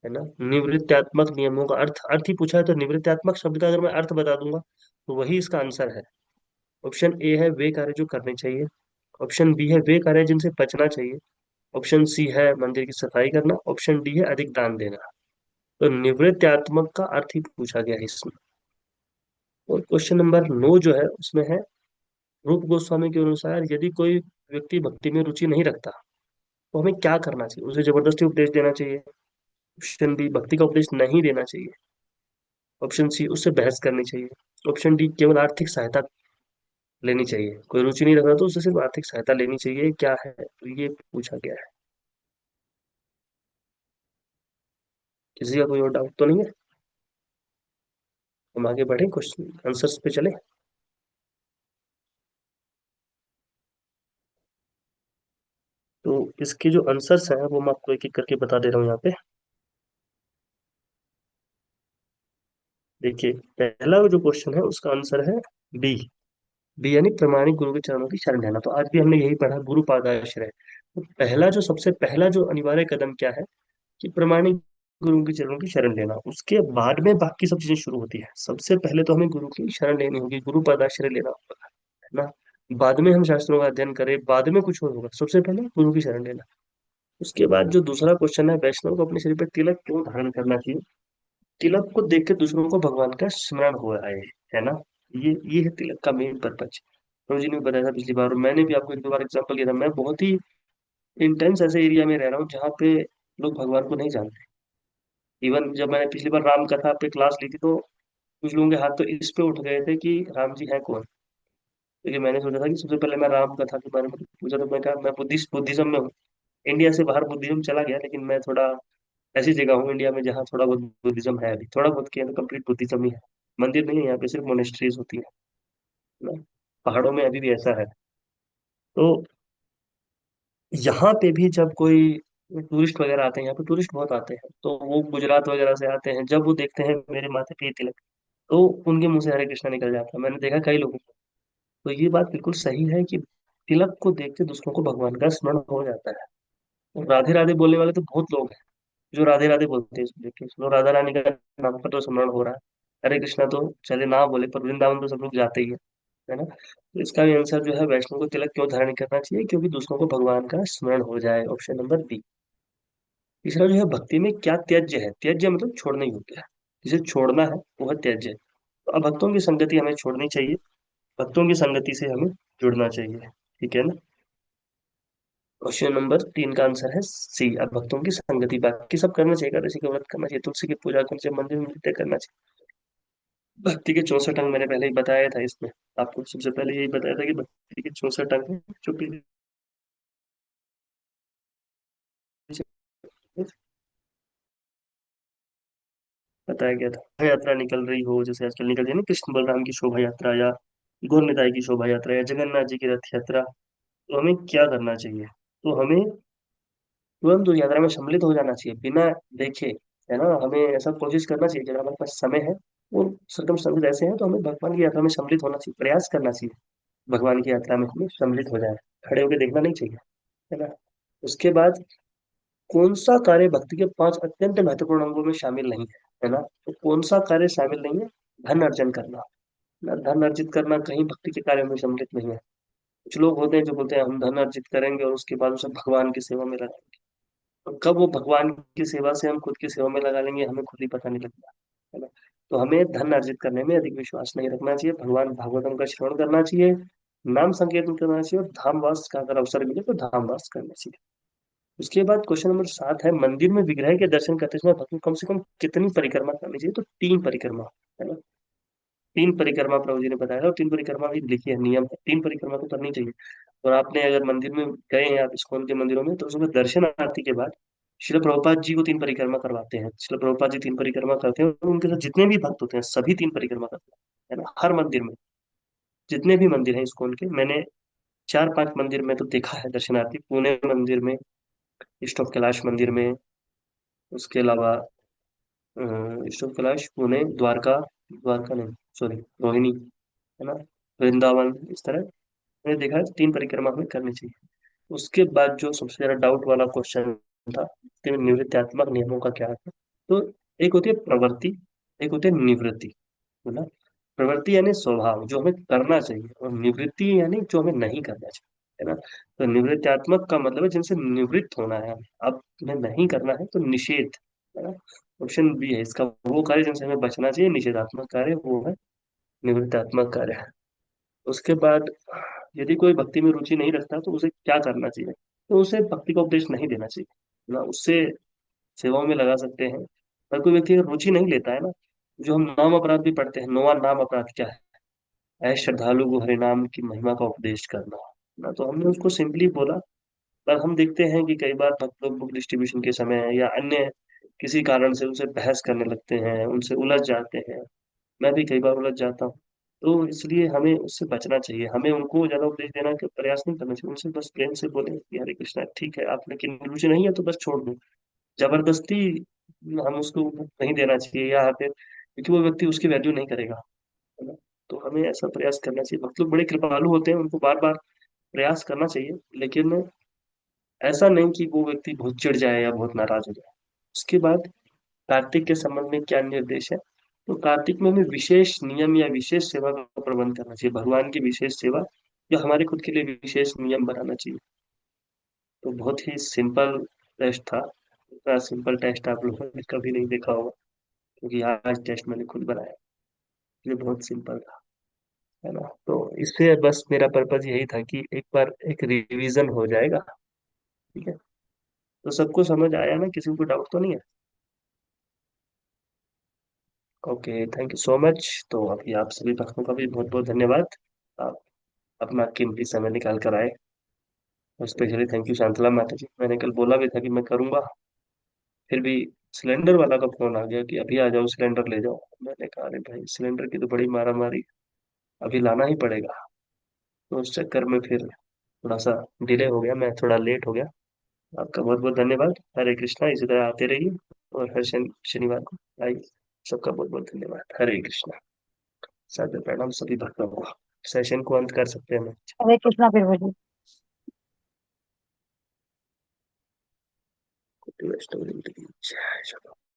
ना? निवृत्त्यात्मक नियमों का अर्थ अर्थ ही पूछा है, तो निवृत्त्यात्मक शब्द का अगर मैं अर्थ बता दूंगा तो वही इसका आंसर है। ऑप्शन ए है वे कार्य जो करने चाहिए। ऑप्शन बी है वे कार्य जिनसे बचना चाहिए। ऑप्शन सी है मंदिर की सफाई करना। ऑप्शन डी है अधिक दान देना। तो निवृत्त्यात्मक का अर्थ ही पूछा गया है इसमें। और क्वेश्चन नंबर 9 जो है उसमें है, रूप गोस्वामी के अनुसार यदि कोई व्यक्ति भक्ति में रुचि नहीं रखता तो हमें क्या करना चाहिए? उसे जबरदस्ती उपदेश देना चाहिए। ऑप्शन बी भक्ति का उपदेश नहीं देना चाहिए। ऑप्शन सी उससे बहस करनी चाहिए। ऑप्शन डी केवल आर्थिक सहायता लेनी चाहिए। कोई रुचि नहीं रख रहा तो उससे सिर्फ आर्थिक सहायता लेनी चाहिए। क्या है? तो ये पूछा गया है। किसी का कोई और डाउट तो नहीं है? हम आगे बढ़े, क्वेश्चन आंसर्स पे चले। तो इसके जो आंसर्स हैं वो मैं आपको एक एक करके बता दे रहा हूँ यहाँ पे। देखिए, पहला जो क्वेश्चन है उसका आंसर है बी। बी यानी प्रमाणिक गुरु के चरणों की शरण लेना। तो आज भी हमने यही पढ़ा, गुरु पादाश्रय। तो पहला जो सबसे पहला जो अनिवार्य कदम क्या है कि प्रमाणिक गुरु के चरणों की शरण लेना। उसके बाद में बाकी सब चीजें शुरू होती है। सबसे पहले तो हमें गुरु की शरण लेनी होगी, गुरु पादाश्रय लेना होगा, है ना? बाद में हम शास्त्रों का अध्ययन करें, बाद में कुछ और होगा, सबसे पहले गुरु की शरण लेना। उसके बाद जो दूसरा क्वेश्चन है, वैष्णव को अपने शरीर पर तिलक क्यों धारण करना चाहिए? तिलक को देख के दूसरों को भगवान का स्मरण हो रहा है ना? ये है तिलक का मेन पर्पज। प्रभु जी ने बताया था पिछली बार, और मैंने भी आपको एक दो बार एग्जाम्पल दिया था। मैं बहुत ही इंटेंस ऐसे एरिया में रह रहा हूँ जहाँ पे लोग भगवान को नहीं जानते। इवन जब मैंने पिछली बार राम कथा पे क्लास ली थी तो कुछ लोगों के हाथ तो इस पे उठ गए थे कि राम जी हैं कौन। क्योंकि मैंने सोचा था कि सबसे पहले मैं राम कथा के बारे में पूछा, तो मैं कहा मैं बुद्धिज्म में हूँ। इंडिया से बाहर बुद्धिज्म चला गया, लेकिन मैं थोड़ा ऐसी जगह हूँ इंडिया में जहाँ थोड़ा बहुत बुद्धिज्म है। अभी थोड़ा बहुत किया तो कंप्लीट बुद्धिज्म ही है। मंदिर नहीं है यहाँ पे, सिर्फ मोनेस्ट्रीज होती है ना? पहाड़ों में अभी भी ऐसा है। तो यहाँ पे भी जब कोई टूरिस्ट वगैरह आते हैं, यहाँ पे टूरिस्ट बहुत आते हैं, तो वो गुजरात वगैरह से आते हैं, जब वो देखते हैं मेरे माथे पे ये तिलक, तो उनके मुंह से हरे कृष्णा निकल जाता है। मैंने देखा कई लोगों को। तो ये बात बिल्कुल सही है कि तिलक को देख के दूसरों को भगवान का स्मरण हो जाता है। और राधे राधे बोलने वाले तो बहुत लोग हैं जो राधे राधे बोलते हैं इसको देख के। चलो राधा रानी का नाम का तो स्मरण हो रहा है, हरे कृष्णा तो चले ना बोले, पर वृंदावन तो सब लोग जाते ही है ना? तो इसका भी आंसर जो है, वैष्णव को तिलक क्यों धारण करना चाहिए? क्योंकि दूसरों को भगवान का स्मरण हो जाए। Option number B. तीसरा जो है, भक्ति में क्या त्याज्य है? त्याज्य मतलब छोड़ना ही होता है, जिसे छोड़ना है वो है त्याज्य। तो अभक्तों की संगति हमें छोड़नी चाहिए, भक्तों की संगति से हमें जुड़ना चाहिए। ठीक है ना? क्वेश्चन नंबर 3 का आंसर है सी, अब भक्तों की संगति। बाकी सब करना चाहिए, एकादशी का व्रत करना चाहिए, तुलसी की पूजा करनी चाहिए, मंदिर में नृत्य करना चाहिए। भक्ति के 64 अंग मैंने पहले ही बताया था इसमें। आपको सबसे पहले यही बताया था कि भक्ति के 64 अंग हैं, जो कि बताया गया था। शोभा यात्रा निकल रही हो, जैसे आजकल निकल रही है ना, कृष्ण बलराम की शोभा यात्रा, या गौर निताई की शोभा यात्रा, या जगन्नाथ जी की रथ यात्रा, तो हमें क्या करना चाहिए? तो हमें तुरंत उस यात्रा में सम्मिलित हो जाना चाहिए, बिना देखे, है ना? हमें ऐसा कोशिश करना चाहिए कि अगर हमारे पास समय है, और सर्कमस्टेंसेस ऐसे हैं, तो हमें भगवान की यात्रा में सम्मिलित होना चाहिए, प्रयास करना चाहिए भगवान की यात्रा में हमें सम्मिलित हो जाए। खड़े होकर देखना नहीं चाहिए, है ना? उसके बाद कौन सा कार्य भक्ति के 5 अत्यंत महत्वपूर्ण अंगों में शामिल नहीं है ना? तो कौन सा कार्य शामिल नहीं है? धन अर्जन करना ना, धन अर्जित करना कहीं भक्ति के कार्य में सम्मिलित नहीं है। कुछ लोग होते हैं जो बोलते हैं हम धन अर्जित करेंगे और उसके बाद उसे भगवान की सेवा में लगाएंगे। तो कब वो भगवान की सेवा से हम खुद की सेवा में लगा लेंगे, हमें खुद ही पता नहीं लगता, है ना? तो हमें धन अर्जित करने में अधिक विश्वास नहीं रखना चाहिए। भगवान भागवतम का श्रवण करना चाहिए, नाम संकीर्तन करना चाहिए, और धामवास का अगर अवसर मिले तो धामवास करना चाहिए। उसके बाद क्वेश्चन नंबर 7 है, मंदिर में विग्रह के दर्शन करते समय भक्त को कम से कम कितनी परिक्रमा करनी चाहिए? तो 3 परिक्रमा, है ना? तीन परिक्रमा प्रभु जी ने बताया था, और तीन परिक्रमा भी लिखी है, नियम है, तीन परिक्रमा तो करनी चाहिए। और आपने अगर मंदिर में गए हैं आप इस्कॉन के मंदिरों में, तो उसमें दर्शन आरती के बाद शिल प्रभुपाद जी को तीन परिक्रमा करवाते हैं। शिल प्रभुपाद जी तीन परिक्रमा करते हैं, और उनके साथ जितने भी भक्त होते हैं सभी तीन परिक्रमा करते हैं, है ना, हर मंदिर में। जितने भी मंदिर हैं इस्कॉन के, मैंने चार पांच मंदिर में तो देखा है दर्शनार्थी, पुणे मंदिर में, ईस्ट ऑफ कैलाश मंदिर में, उसके अलावा ईस्ट ऑफ कैलाश, पुणे, द्वारका, द्वारका नहीं, सॉरी, रोहिणी, है ना, वृंदावन, इस तरह मैंने देखा है तीन परिक्रमा हमें करनी चाहिए। उसके बाद जो सबसे ज्यादा डाउट वाला क्वेश्चन था कि निवृत्त्यात्मक नियमों का क्या है, तो एक होती है प्रवृत्ति, एक होती है निवृत्ति, है ना। प्रवृत्ति यानी स्वभाव जो हमें करना चाहिए, और निवृत्ति यानी जो हमें नहीं करना चाहिए, है ना। तो निवृत्त्यात्मक का मतलब है जिनसे निवृत्त होना है, अब तुम्हें नहीं करना है तो निषेध, है ना। ऑप्शन बी है इसका, वो कार्य जिनसे हमें बचना चाहिए, निषेधात्मक कार्य, वो है निवृत्तात्मक कार्य। उसके बाद यदि कोई भक्ति में रुचि नहीं रखता तो उसे क्या करना चाहिए, तो उसे भक्ति का उपदेश नहीं देना चाहिए ना, उससे सेवाओं में लगा सकते हैं। पर कोई व्यक्ति अगर रुचि नहीं लेता है ना, जो हम नाम अपराध भी पढ़ते हैं, नौवां नाम अपराध क्या है, श्रद्धालु को हरि नाम की महिमा का उपदेश करना, ना, तो हमने उसको सिंपली बोला। पर हम देखते हैं कि कई बार भक्त लोग बुक डिस्ट्रीब्यूशन के समय या अन्य किसी कारण से उनसे बहस करने लगते हैं, उनसे उलझ जाते हैं, मैं भी कई बार उलझ जाता हूँ। तो इसलिए हमें उससे बचना चाहिए, हमें उनको ज्यादा उपदेश देना का प्रयास नहीं करना चाहिए, उनसे बस प्रेम से बोले कि हरे कृष्णा ठीक है, आप लेकिन रुचि नहीं है तो बस छोड़ दो। जबरदस्ती हम उसको नहीं देना चाहिए, या फिर क्योंकि वो व्यक्ति उसकी वैल्यू नहीं करेगा, है ना। तो हमें ऐसा प्रयास करना चाहिए, भक्त लोग बड़े कृपालु होते हैं, उनको बार बार प्रयास करना चाहिए, लेकिन ऐसा नहीं कि वो व्यक्ति बहुत चिढ़ जाए या बहुत नाराज हो जाए। उसके बाद कार्तिक के संबंध में क्या निर्देश है, तो कार्तिक में हमें विशेष नियम या विशेष सेवा का प्रबंध करना चाहिए, भगवान की विशेष सेवा या हमारे खुद के लिए विशेष नियम बनाना चाहिए। तो बहुत ही सिंपल टेस्ट था, इतना सिंपल टेस्ट आप लोगों ने कभी नहीं देखा होगा, क्योंकि आज टेस्ट मैंने खुद बनाया, ये बहुत सिंपल था, है ना। तो इससे बस मेरा पर्पज यही था कि एक बार एक रिवीजन हो जाएगा, ठीक है। तो सबको समझ आया ना, किसी को डाउट तो नहीं है? Okay, thank you so much. तो अभी आप सभी भक्तों का भी बहुत बहुत धन्यवाद, आप अपना कीमती समय निकाल कर आए। और स्पेशली थैंक यू शांतला माता जी, मैंने कल बोला भी था कि मैं करूंगा, फिर भी सिलेंडर वाला का फोन आ गया कि अभी आ जाओ सिलेंडर ले जाओ। मैंने कहा अरे भाई सिलेंडर की तो बड़ी मारा मारी, अभी लाना ही पड़ेगा। तो उस चक्कर में फिर थोड़ा सा डिले हो गया, मैं थोड़ा लेट हो गया। आपका बहुत बहुत धन्यवाद, हरे कृष्णा, इसी तरह आते रहिए, और हर शनिवार को आइए। सबका बहुत बहुत धन्यवाद, हरे कृष्णा। सादर प्रणाम सभी भक्तों को। सेशन को अंत कर सकते हैं हम।
हरे कृष्णा प्रभु जी।
वैष्णव जय।